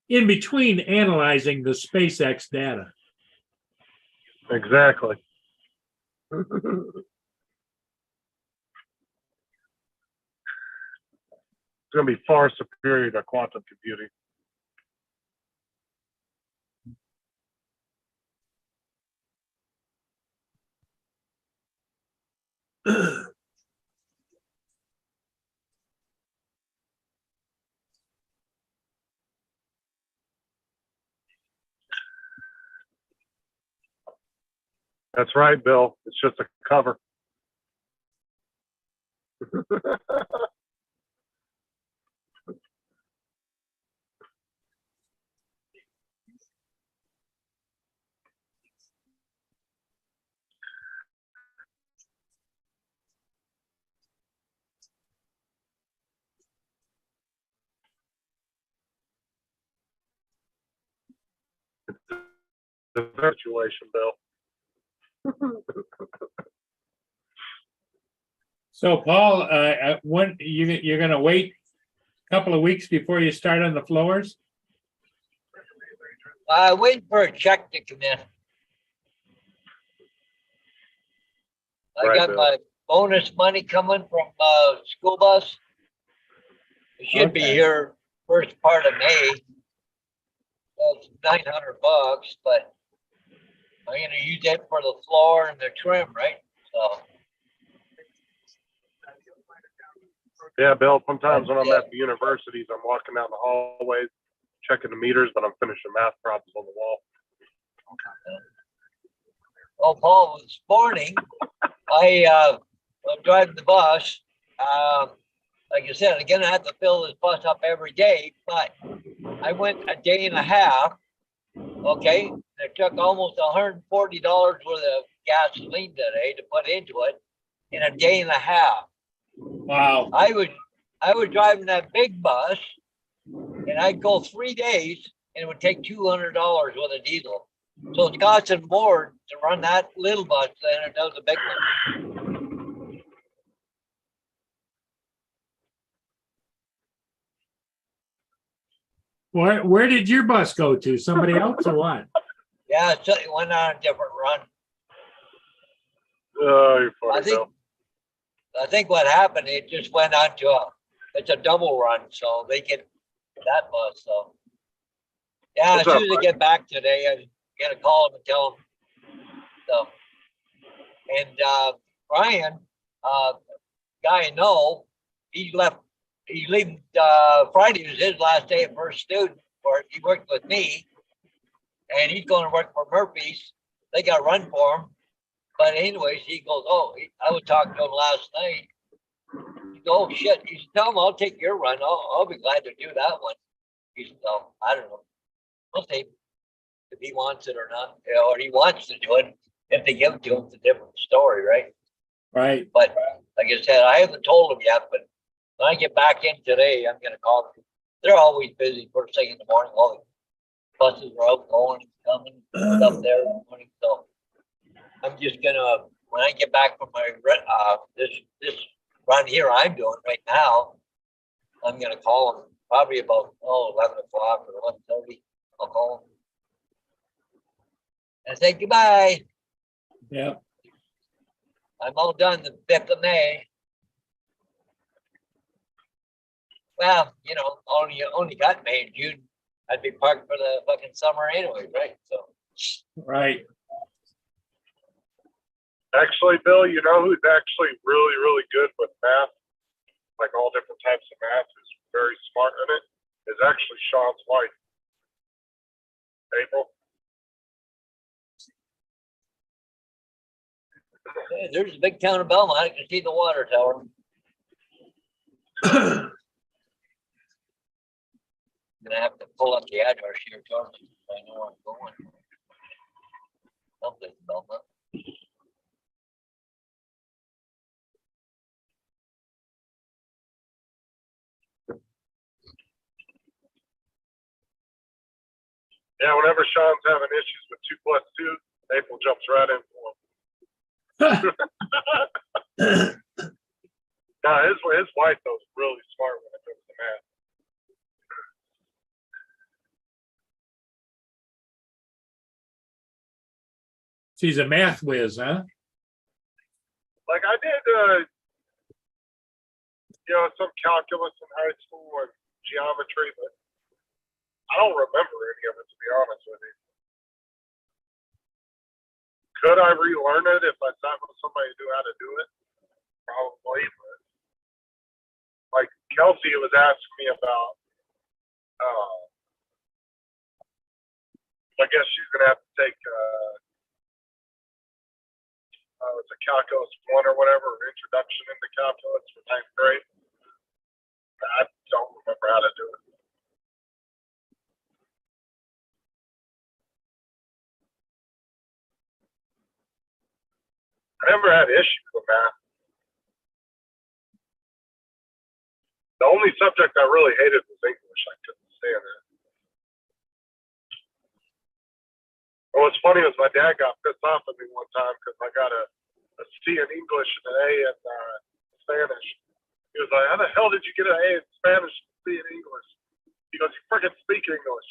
in between analyzing the SpaceX data. Exactly. It's going to be far superior to quantum computing. That's right, Bill. It's just a cover. The situation, Bill. So Paul, when you're going to wait a couple of weeks before you start on the floors? Waiting for a check to come in. I Right, got Bill. my bonus money coming from school bus. It should be Okay. here first part of May. That's $900, but I'm gonna use that for the floor and the trim, right? So Yeah, Bill, sometimes when I'm at the universities, I'm walking down the hallways, checking the meters, but I'm finishing math problems on the wall. oh, Paul, this morning, I'm driving the bus. Like I said, I'm gonna have to fill this bus up every day, but I went a day and a half. Okay, it took almost $140 worth of gasoline today to put into it in a day and a half. Wow. I was driving that big bus, and I'd go 3 days, and it would take $200 worth of diesel. So it's costing more to run that little bus than it does a big one. Where did your bus go to? Somebody else or what? Yeah, so it went on a different run. Oh, you're funny, Bill. I think what happened, it just went on to it's a double run, so they get that bus. So yeah, What's as up, soon as I Mike? get back today, I gotta call them and tell them. So, and Brian, guy I know, he left. He's leaving Friday was his last day at First Student, or he worked with me, and he's going to work for Murphy's. They got a run for him. But anyways, he goes, oh, I was talking to him last night. He goes, oh shit. He said, tell him I'll take your run. I'll be glad to do that one. He said, oh, I don't know. We'll see if he wants it or not, or he wants to do it. If they give it to him, it's a different story, right? Right. But like I said, I haven't told him yet, but when I get back in today, I'm going to call them. They're always busy first thing in the morning. All the buses are out going, coming, stuff there in the morning. So I'm just gonna, when I get back from my this run here I'm doing right now, I'm gonna call them probably about 11 o'clock or 11:30. I'll call them and say goodbye. Yeah. I'm all done the 5th of May. Well, you know, only got May and June. I'd be parked for the fucking summer anyway, right? So Right. Actually, Bill, you know who's actually really, really good with math, like all different types of math, who's very smart in it, is actually Sean's wife, April. hey, there's a big town of Belmont. I can see the water tower. I'm gonna have to pull up the address here, George, so I know where I'm going. Something Belmont. Yeah, whenever Sean's having issues with 2 plus 2, April jumps right in for him. No, his wife though is really smart when it comes to math. She's a math whiz, huh? Like I did, some calculus in high school and geometry, but I don't remember any of it to be honest with you. Could I relearn it if I sat with somebody who knew how to do it? Probably, but like Kelsey was asking me about, I guess she's gonna have to take it's a calculus 1 or whatever, introduction into calculus for 9th grade. I don't remember how to do it. I never had issues with math. The only subject I really hated was English. I couldn't stand it. And what's funny was my dad got pissed off at me one time because I got a C in English and an A in Spanish. He was like, "How the hell did you get an A in Spanish and C in English?" He goes, "You freaking speak English."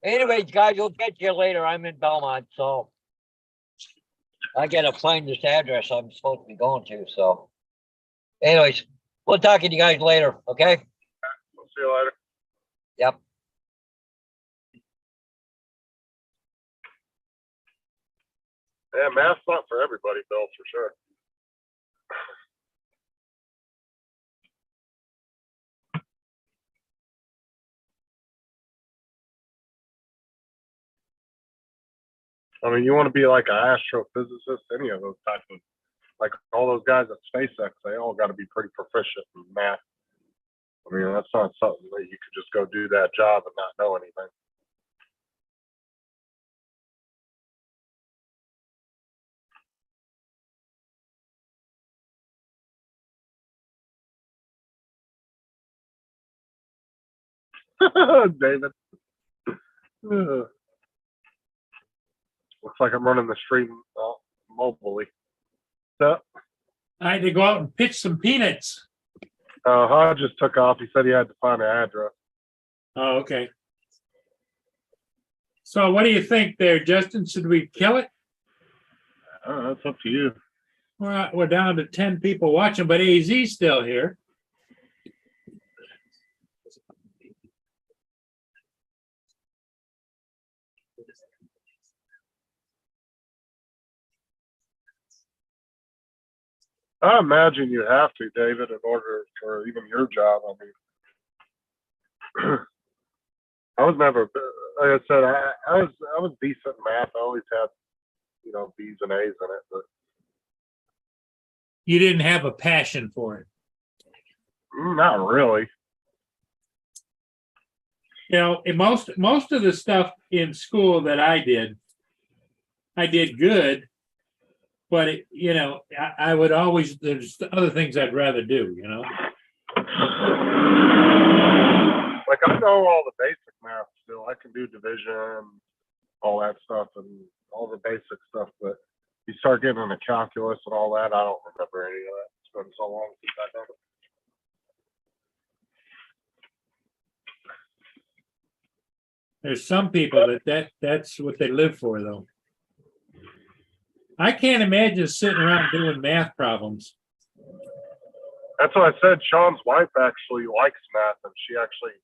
Anyways, guys, we'll get you later. I'm in Belmont, so I gotta find this address I'm supposed to be going to. So, anyways, we'll talk to you guys later. Okay? We'll see you later. Yep. Yeah, math's not for everybody, Bill, for sure. I mean, you want to be like an astrophysicist, any of those types of, like all those guys at SpaceX, they all got to be pretty proficient in math. I mean, that's not something that you could just go do that job and not know anything. David. Looks like I'm running the stream mobily. So, I had to go out and pitch some peanuts. Hodge just took off. He said he had to find an address. Oh, okay. So what do you think there, Justin? Should we kill it? That's up to you. We're down to 10 people watching, but AZ's still here. I imagine you have to, David, in order for even your job. I mean, I was never, like I said, I was decent in math. I always had, B's and A's in it, but You didn't have a passion for it. not really. In most of the stuff in school that I did good, but I would always, there's other things I'd rather do, Like I know all the basic math still. I can do division, all that stuff, and all the basic stuff. But you start getting into calculus and all that, I don't remember any of that. It's been so long since I've done it. There's some people that's what they live for, though. I can't imagine sitting around doing math problems. That's what I said. Sean's wife actually likes math, and she actually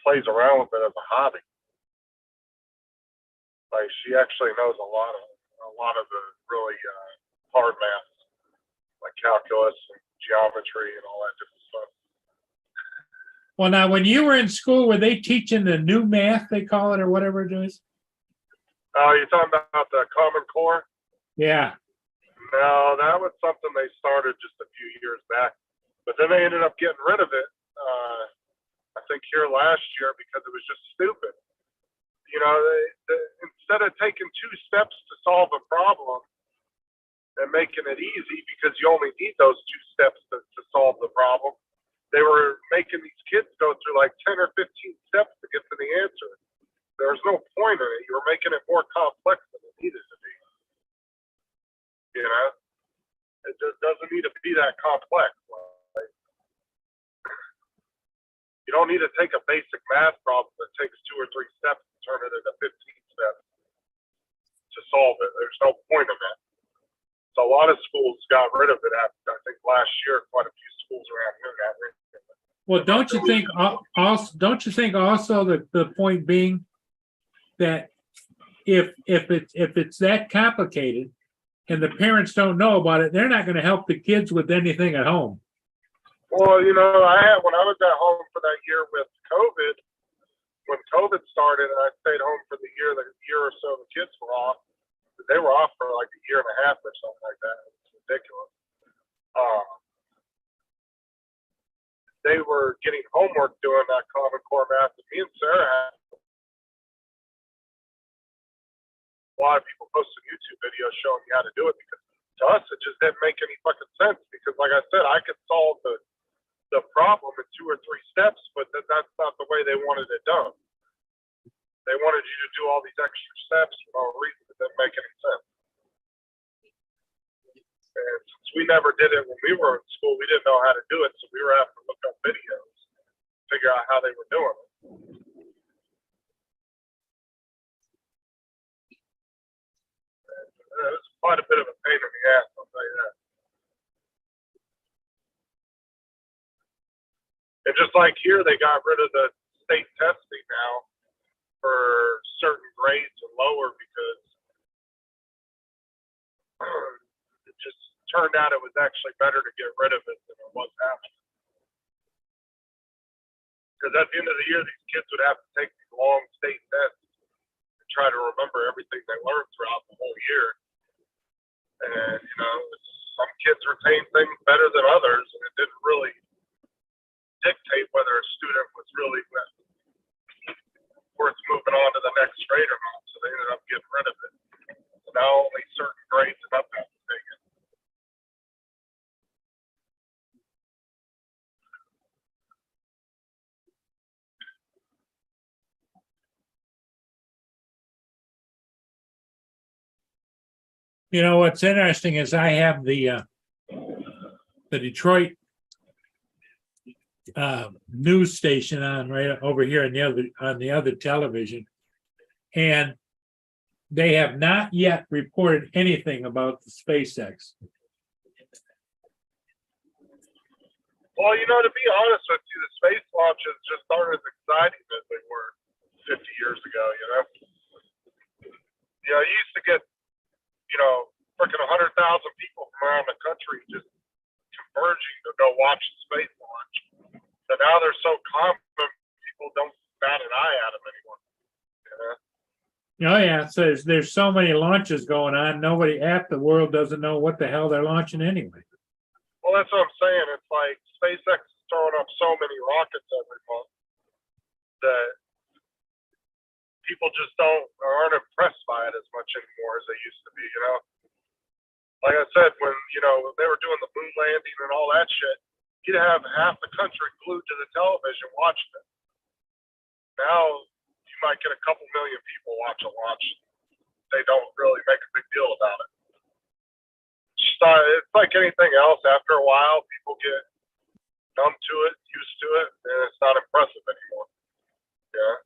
plays around with it as a hobby. Like she actually knows a lot of the really hard math, like calculus and geometry and all that different stuff. Well, now, when you were in school, were they teaching the new math, they call it, or whatever it is? Oh, you're talking about the Common Core? Yeah. No, that was something they started just a few years back, but then they ended up getting rid of it. I think here last year because it was just stupid. Instead of taking 2 steps to solve a problem and making it easy because you only need those 2 steps to solve the problem, they were making these kids go through like 10 or 15 steps to get to the answer. There was no point in it. You were making it more complex than it needed to be. math problem that takes 2 or 3 steps to turn it into 15 steps to solve it. There's no point in that. So a lot of schools got rid of it after, I think last year, quite a few schools around here got rid of it. Well, don't you think also that the point being that if it's that complicated and the parents don't know about it, they're not going to help the kids with anything at home. Well, when I was at home for that year with COVID, when COVID started and I stayed home for the year or so the kids were off, they were off for like a year and a half or something like that. It's ridiculous. They were getting homework doing that Common Core math, and me and Sarah had a lot of people posting YouTube videos showing me how to do it, because to us it just didn't make any fucking sense, because like I said, I could solve the problem in 2 or 3 steps, but that's not the way they wanted it done. They wanted you to do all these extra steps for no reason. It didn't make any sense. And since we never did it when we were in school, we didn't know how to do it, so we were having to look up videos, figure out how they were doing it. It was quite a bit of a pain in the ass, I'll tell you that. And just like here, they got rid of the state testing now for certain grades and lower, because it just turned out it was actually better to get rid of it than it was after. Because at the end of the year, these kids would have to take these long state tests and try to remember everything they learned throughout the whole year. And, some kids retain things better than others, and it didn't really dictate whether a student was really worth moving on to the next grade or not. So they ended up getting rid of it. So now only certain grades and up have to take it. What's interesting is I have the Detroit news station on right over here on the other television, and they have not yet reported anything about the SpaceX. Well, to be honest with you, the space launches just aren't as exciting as they were 50 years ago, You used to get, freaking 100,000 people from around the country just converging to go watch the space launch. But now they're so common, people don't bat an eye at them anymore. Oh yeah, so there's so many launches going on. Half the world doesn't know what the hell they're launching anyway. Well, that's what I'm saying. It's like SpaceX is throwing up so many rockets every month that people just aren't impressed by it as much anymore as they used to be. Like I said, when they were doing the moon landing and all that shit, you'd have half the country glued to the television watching it. Now you might get a couple million people watch a launch. They don't really make a big deal about it. It's like anything else. After a while, people get numb to it, used to it, and it's not impressive anymore. Yeah.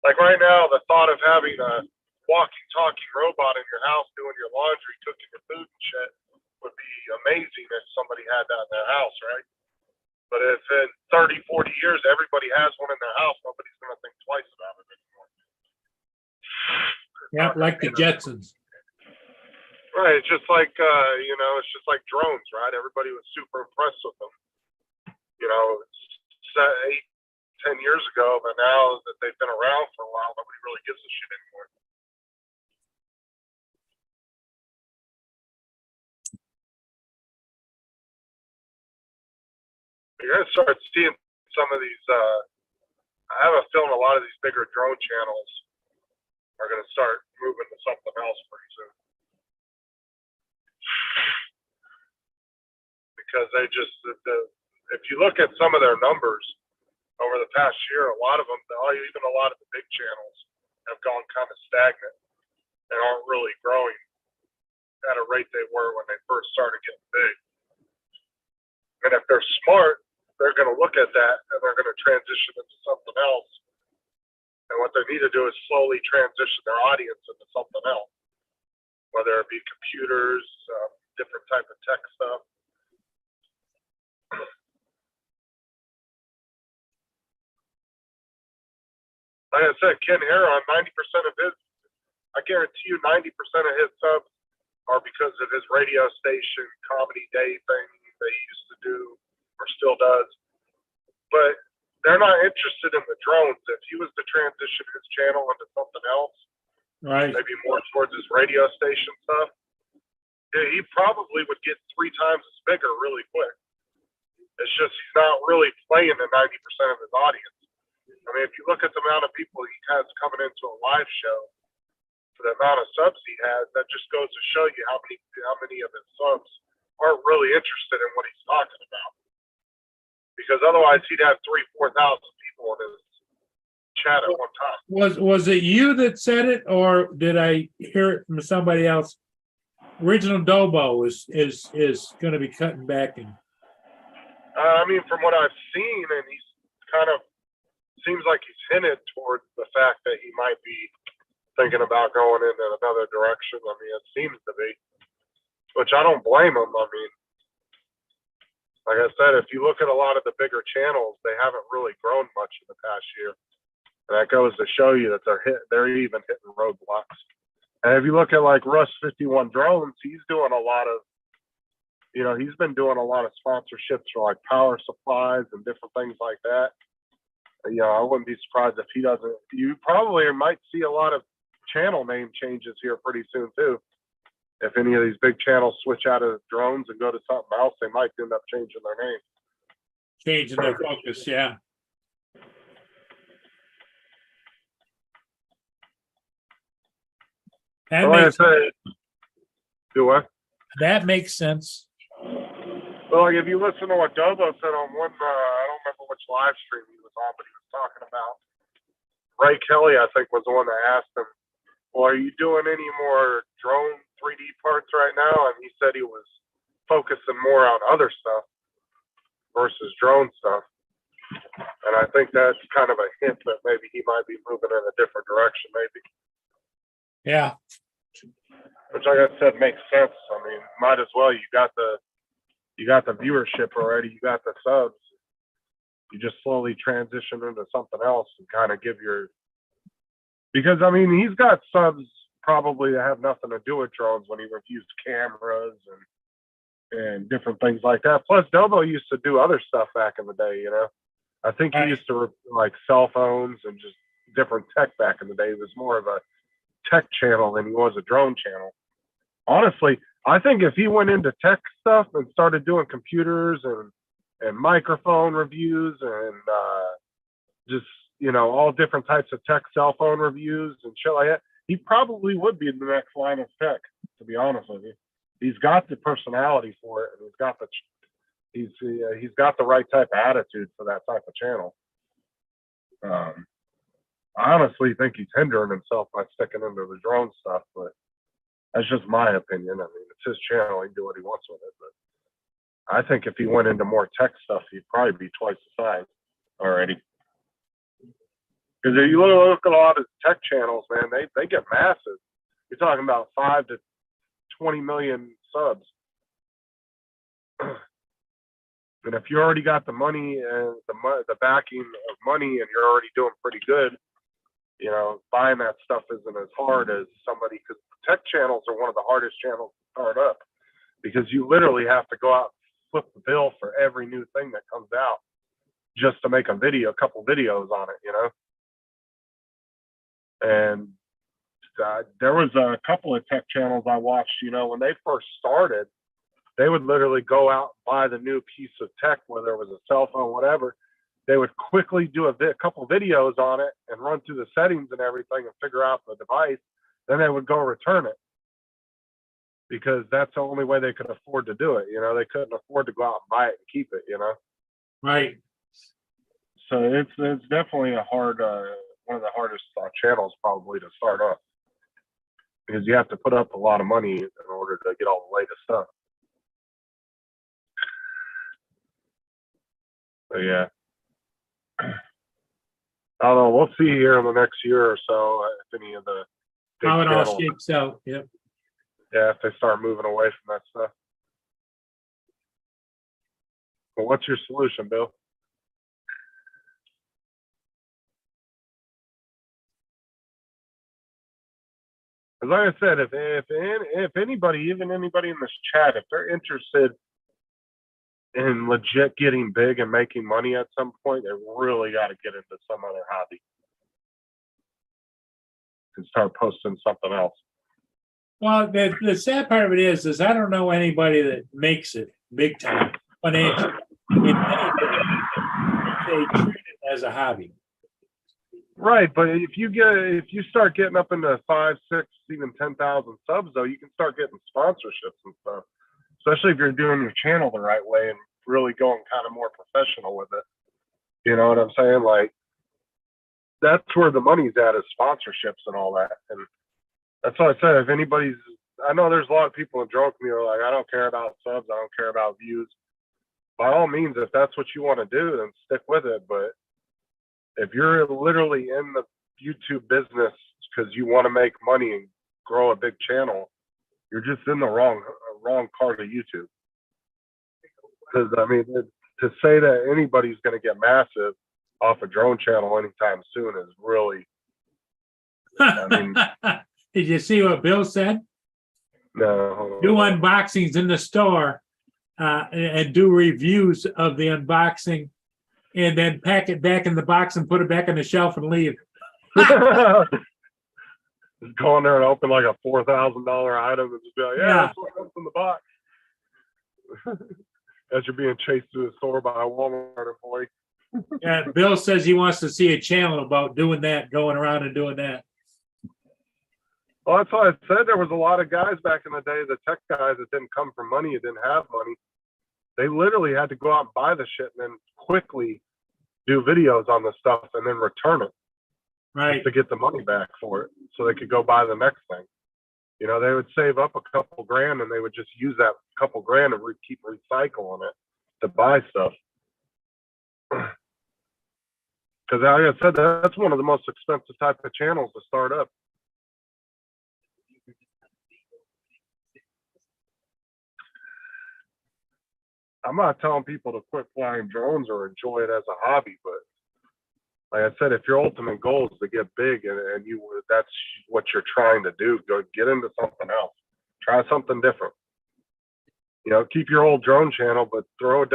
Like right now, the thought of having a walking, talking robot in your house doing your laundry, cooking your food and shit would be amazing if somebody had that in their house, right? But if in 30, 40 years everybody has one in their house, nobody's going to think twice about it anymore. Yeah, like the Jetsons. Right. It's just like, it's just like drones, right? Everybody was super impressed with them. 8, 10 years ago, but now that they've been around for a while, nobody really gives a shit anymore. You're going to start seeing some of these, I have a feeling a lot of these bigger drone channels are going to start moving to something else pretty soon. Because they just, if you look at some of their numbers over the past year, a lot of them, even a lot of the big channels have gone kind of stagnant and aren't really growing at a rate they were when they first started getting big. And if they're smart, they're going to look at that and they're going to transition into something else. And what they need to do is slowly transition their audience into something else, whether it be computers, different type of tech stuff. Like I said, Ken Heron, 90% of his, I guarantee you 90% of his subs are because of his radio station, comedy day thing that he used to do or still does. But they're not interested in the drones. If he was to transition his channel into something else, Right. maybe more towards his radio station stuff, he probably would get 3 times as bigger really quick. It's just he's not really playing to 90% of his audience. I mean, if you look at the amount of people he has coming into a live show, for the amount of subs he has, that just goes to show you how many of his subs aren't really interested in what he's talking about. Because otherwise, he'd have 3,000-4,000 people in his chat at one time. Was it you that said it, or did I hear it from somebody else? Original Dobo is going to be cutting back, and I mean, from what I've seen, and he's kind of seems like he's hinted towards the fact that he might be thinking about going in another direction. I mean, it seems to be, which I don't blame him. I mean, like I said, if you look at a lot of the bigger channels, they haven't really grown much in the past year, and that goes to show you that they're even hitting roadblocks. And if you look at like Russ 51 Drones, he's doing a lot of, he's been doing a lot of sponsorships for like power supplies and different things like that. I wouldn't be surprised if he doesn't. You probably might see a lot of channel name changes here pretty soon too. If any of these big channels switch out of drones and go to something else, they might end up changing their name. changing their focus. Yeah. That Like I makes, said, do what? that makes sense. Well, like if you listen to what Dobo said on one, I don't remember which live stream he was on, but he was talking about Ray Kelly, I think, was the one that asked him, well, are you doing any more drone 3D parts right now? And he said he was focusing more on other stuff versus drone stuff. And I think that's kind of a hint that maybe he might be moving in a different direction, maybe. Yeah. Which, like I said, makes sense. I mean, might as well. You got the viewership already. You got the subs. You just slowly transition into something else and kind of give your. Because I mean, he's got subs probably that have nothing to do with drones when he reviews cameras and different things like that. Plus, Dobo used to do other stuff back in the day. I think he used to like cell phones and just different tech back in the day. It was more of a tech channel than he was a drone channel. Honestly, I think if he went into tech stuff and started doing computers and microphone reviews and just all different types of tech cell phone reviews and shit like that, he probably would be in the next line of tech, to be honest with you. He's got the personality for it, and he's got the right type of attitude for that type of channel. I honestly think he's hindering himself by sticking into the drone stuff, but that's just my opinion. I mean, it's his channel; he can do what he wants with it. But I think if he went into more tech stuff, he'd probably be twice the size already. Because if you look at a lot of tech channels, man, they get massive. You're talking about 5 to 20 million subs. And if you already got the money and the backing of money, and you're already doing pretty good, buying that stuff isn't as hard as somebody. Because tech channels are one of the hardest channels to start up, because you literally have to go out and flip the bill for every new thing that comes out just to make a couple videos on it, And there was a couple of tech channels I watched, when they first started, they would literally go out and buy the new piece of tech, whether it was a cell phone, whatever. They would quickly do a couple videos on it and run through the settings and everything and figure out the device. Then they would go return it, because that's the only way they could afford to do it. They couldn't afford to go out and buy it and keep it, Right. So it's definitely a hard, one of the hardest channels probably to start up, because you have to put up a lot of money in order to get all the latest stuff. But yeah. I don't know. We'll see here in the next year or so if any of the big How it all channels, shakes out, yep. yeah, if they start moving away from that stuff. Well, what's your solution, Bill? Because like I said, if anybody, even anybody in this chat, if they're interested in legit getting big and making money at some point, they really got to get into some other hobby and start posting something else. Well, the sad part of it is I don't know anybody that makes it big time financially. They treat it as a hobby. Right, but if you start getting up into 5, 6, even 10,000 subs, though, you can start getting sponsorships and stuff. Especially if you're doing your channel the right way and really going kind of more professional with it. You know what I'm saying? Like, that's where the money's at, is sponsorships and all that. And that's why I said, if anybody's, I know there's a lot of people in drone community like, I don't care about subs, I don't care about views. By all means, if that's what you want to do, then stick with it. But if you're literally in the YouTube business because you want to make money and grow a big channel, you're just in the wrong part of YouTube. Because I mean, to say that anybody's going to get massive off a drone channel anytime soon is really. I mean, did you see what Bill said? No. Do unboxings in the store and do reviews of the unboxing, and then pack it back in the box and put it back on the shelf and leave. Just go in there and open like a $4,000 item and just be like, yeah, that's what comes in the box. As you're being chased to the store by a Walmart employee. Yeah, Bill says he wants to see a channel about doing that, going around and doing that. Well, that's why I said there was a lot of guys back in the day, the tech guys that didn't come from money, that didn't have money. They literally had to go out and buy the shit and then quickly do videos on the stuff and then return it. Right. To get the money back for it so they could go buy the next thing. You know, they would save up a couple grand and they would just use that couple grand and keep recycling it to buy stuff. Because like I said, that's one of the most expensive type of channels to start up. I'm not telling people to quit flying drones or enjoy it as a hobby, but like I said, if your ultimate goal is to get big and that's what you're trying to do, go get into something else. Try something different. You know, keep your old drone channel, but throw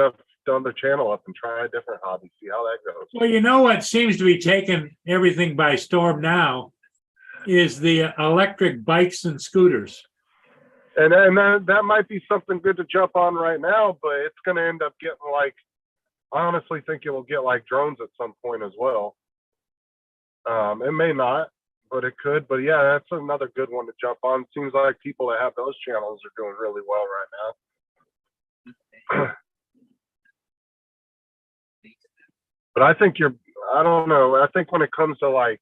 another channel up and try a different hobby. See how that goes. Well, you know what seems to be taking everything by storm now is the electric bikes and scooters. And that might be something good to jump on right now, but it's going to end up getting like, I honestly think it will get like drones at some point as well. It may not, but it could. But yeah, that's another good one to jump on. Seems like people that have those channels are doing really well right now. But I think I don't know. I think when it comes to like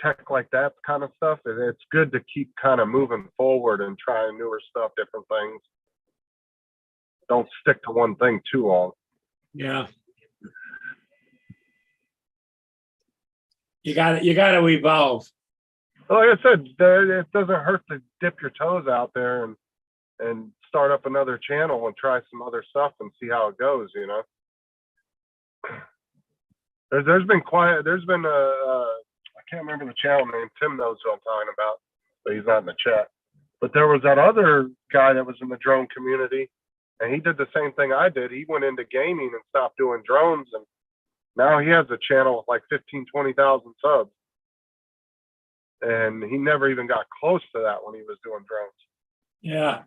tech like that kind of stuff, it's good to keep kind of moving forward and trying newer stuff, different things. Don't stick to one thing too long. Yeah. You got to evolve. Like I said, it doesn't hurt to dip your toes out there and start up another channel and try some other stuff and see how it goes, you know. There's been I can't remember the channel name. Tim knows what I'm talking about, but he's not in the chat. But there was that other guy that was in the drone community, and he did the same thing I did. He went into gaming and stopped doing drones, and now he has a channel with like 15, 20,000 subs. And he never even got close to that when he was doing drones. Yeah.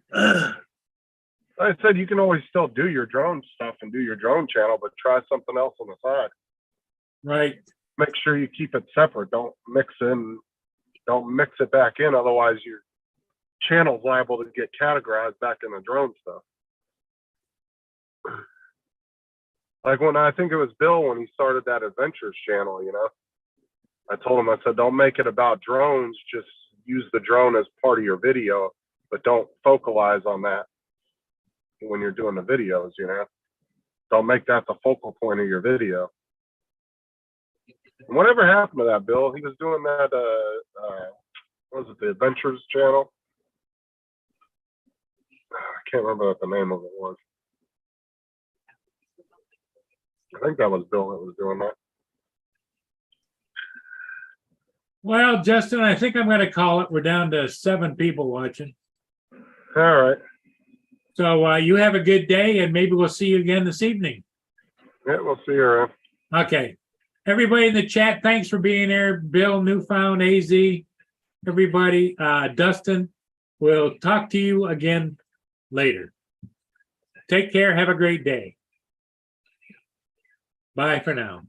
Like I said, you can always still do your drone stuff and do your drone channel, but try something else on the side. Right. Make sure you keep it separate. Don't mix it back in. Otherwise, your channel's liable to get categorized back in the drone stuff. Like when I think it was Bill when he started that adventures channel, you know, I told him, I said, don't make it about drones. Just use the drone as part of your video, but don't focalize on that when you're doing the videos, you know. they'll make that the focal point of your video. And whatever happened to that, Bill? He was doing that, what was it, the Adventures channel? I can't remember what the name of it was. I think that was Bill that was doing that. Well, Justin, I think I'm gonna call it. We're down to 7 people watching. All right. So you have a good day, and maybe we'll see you again this evening. Yeah, we'll see you around. Okay. Everybody in the chat, thanks for being there. Bill, Newfound, AZ, everybody, Dustin, we'll talk to you again later. Take care. Have a great day. Bye for now.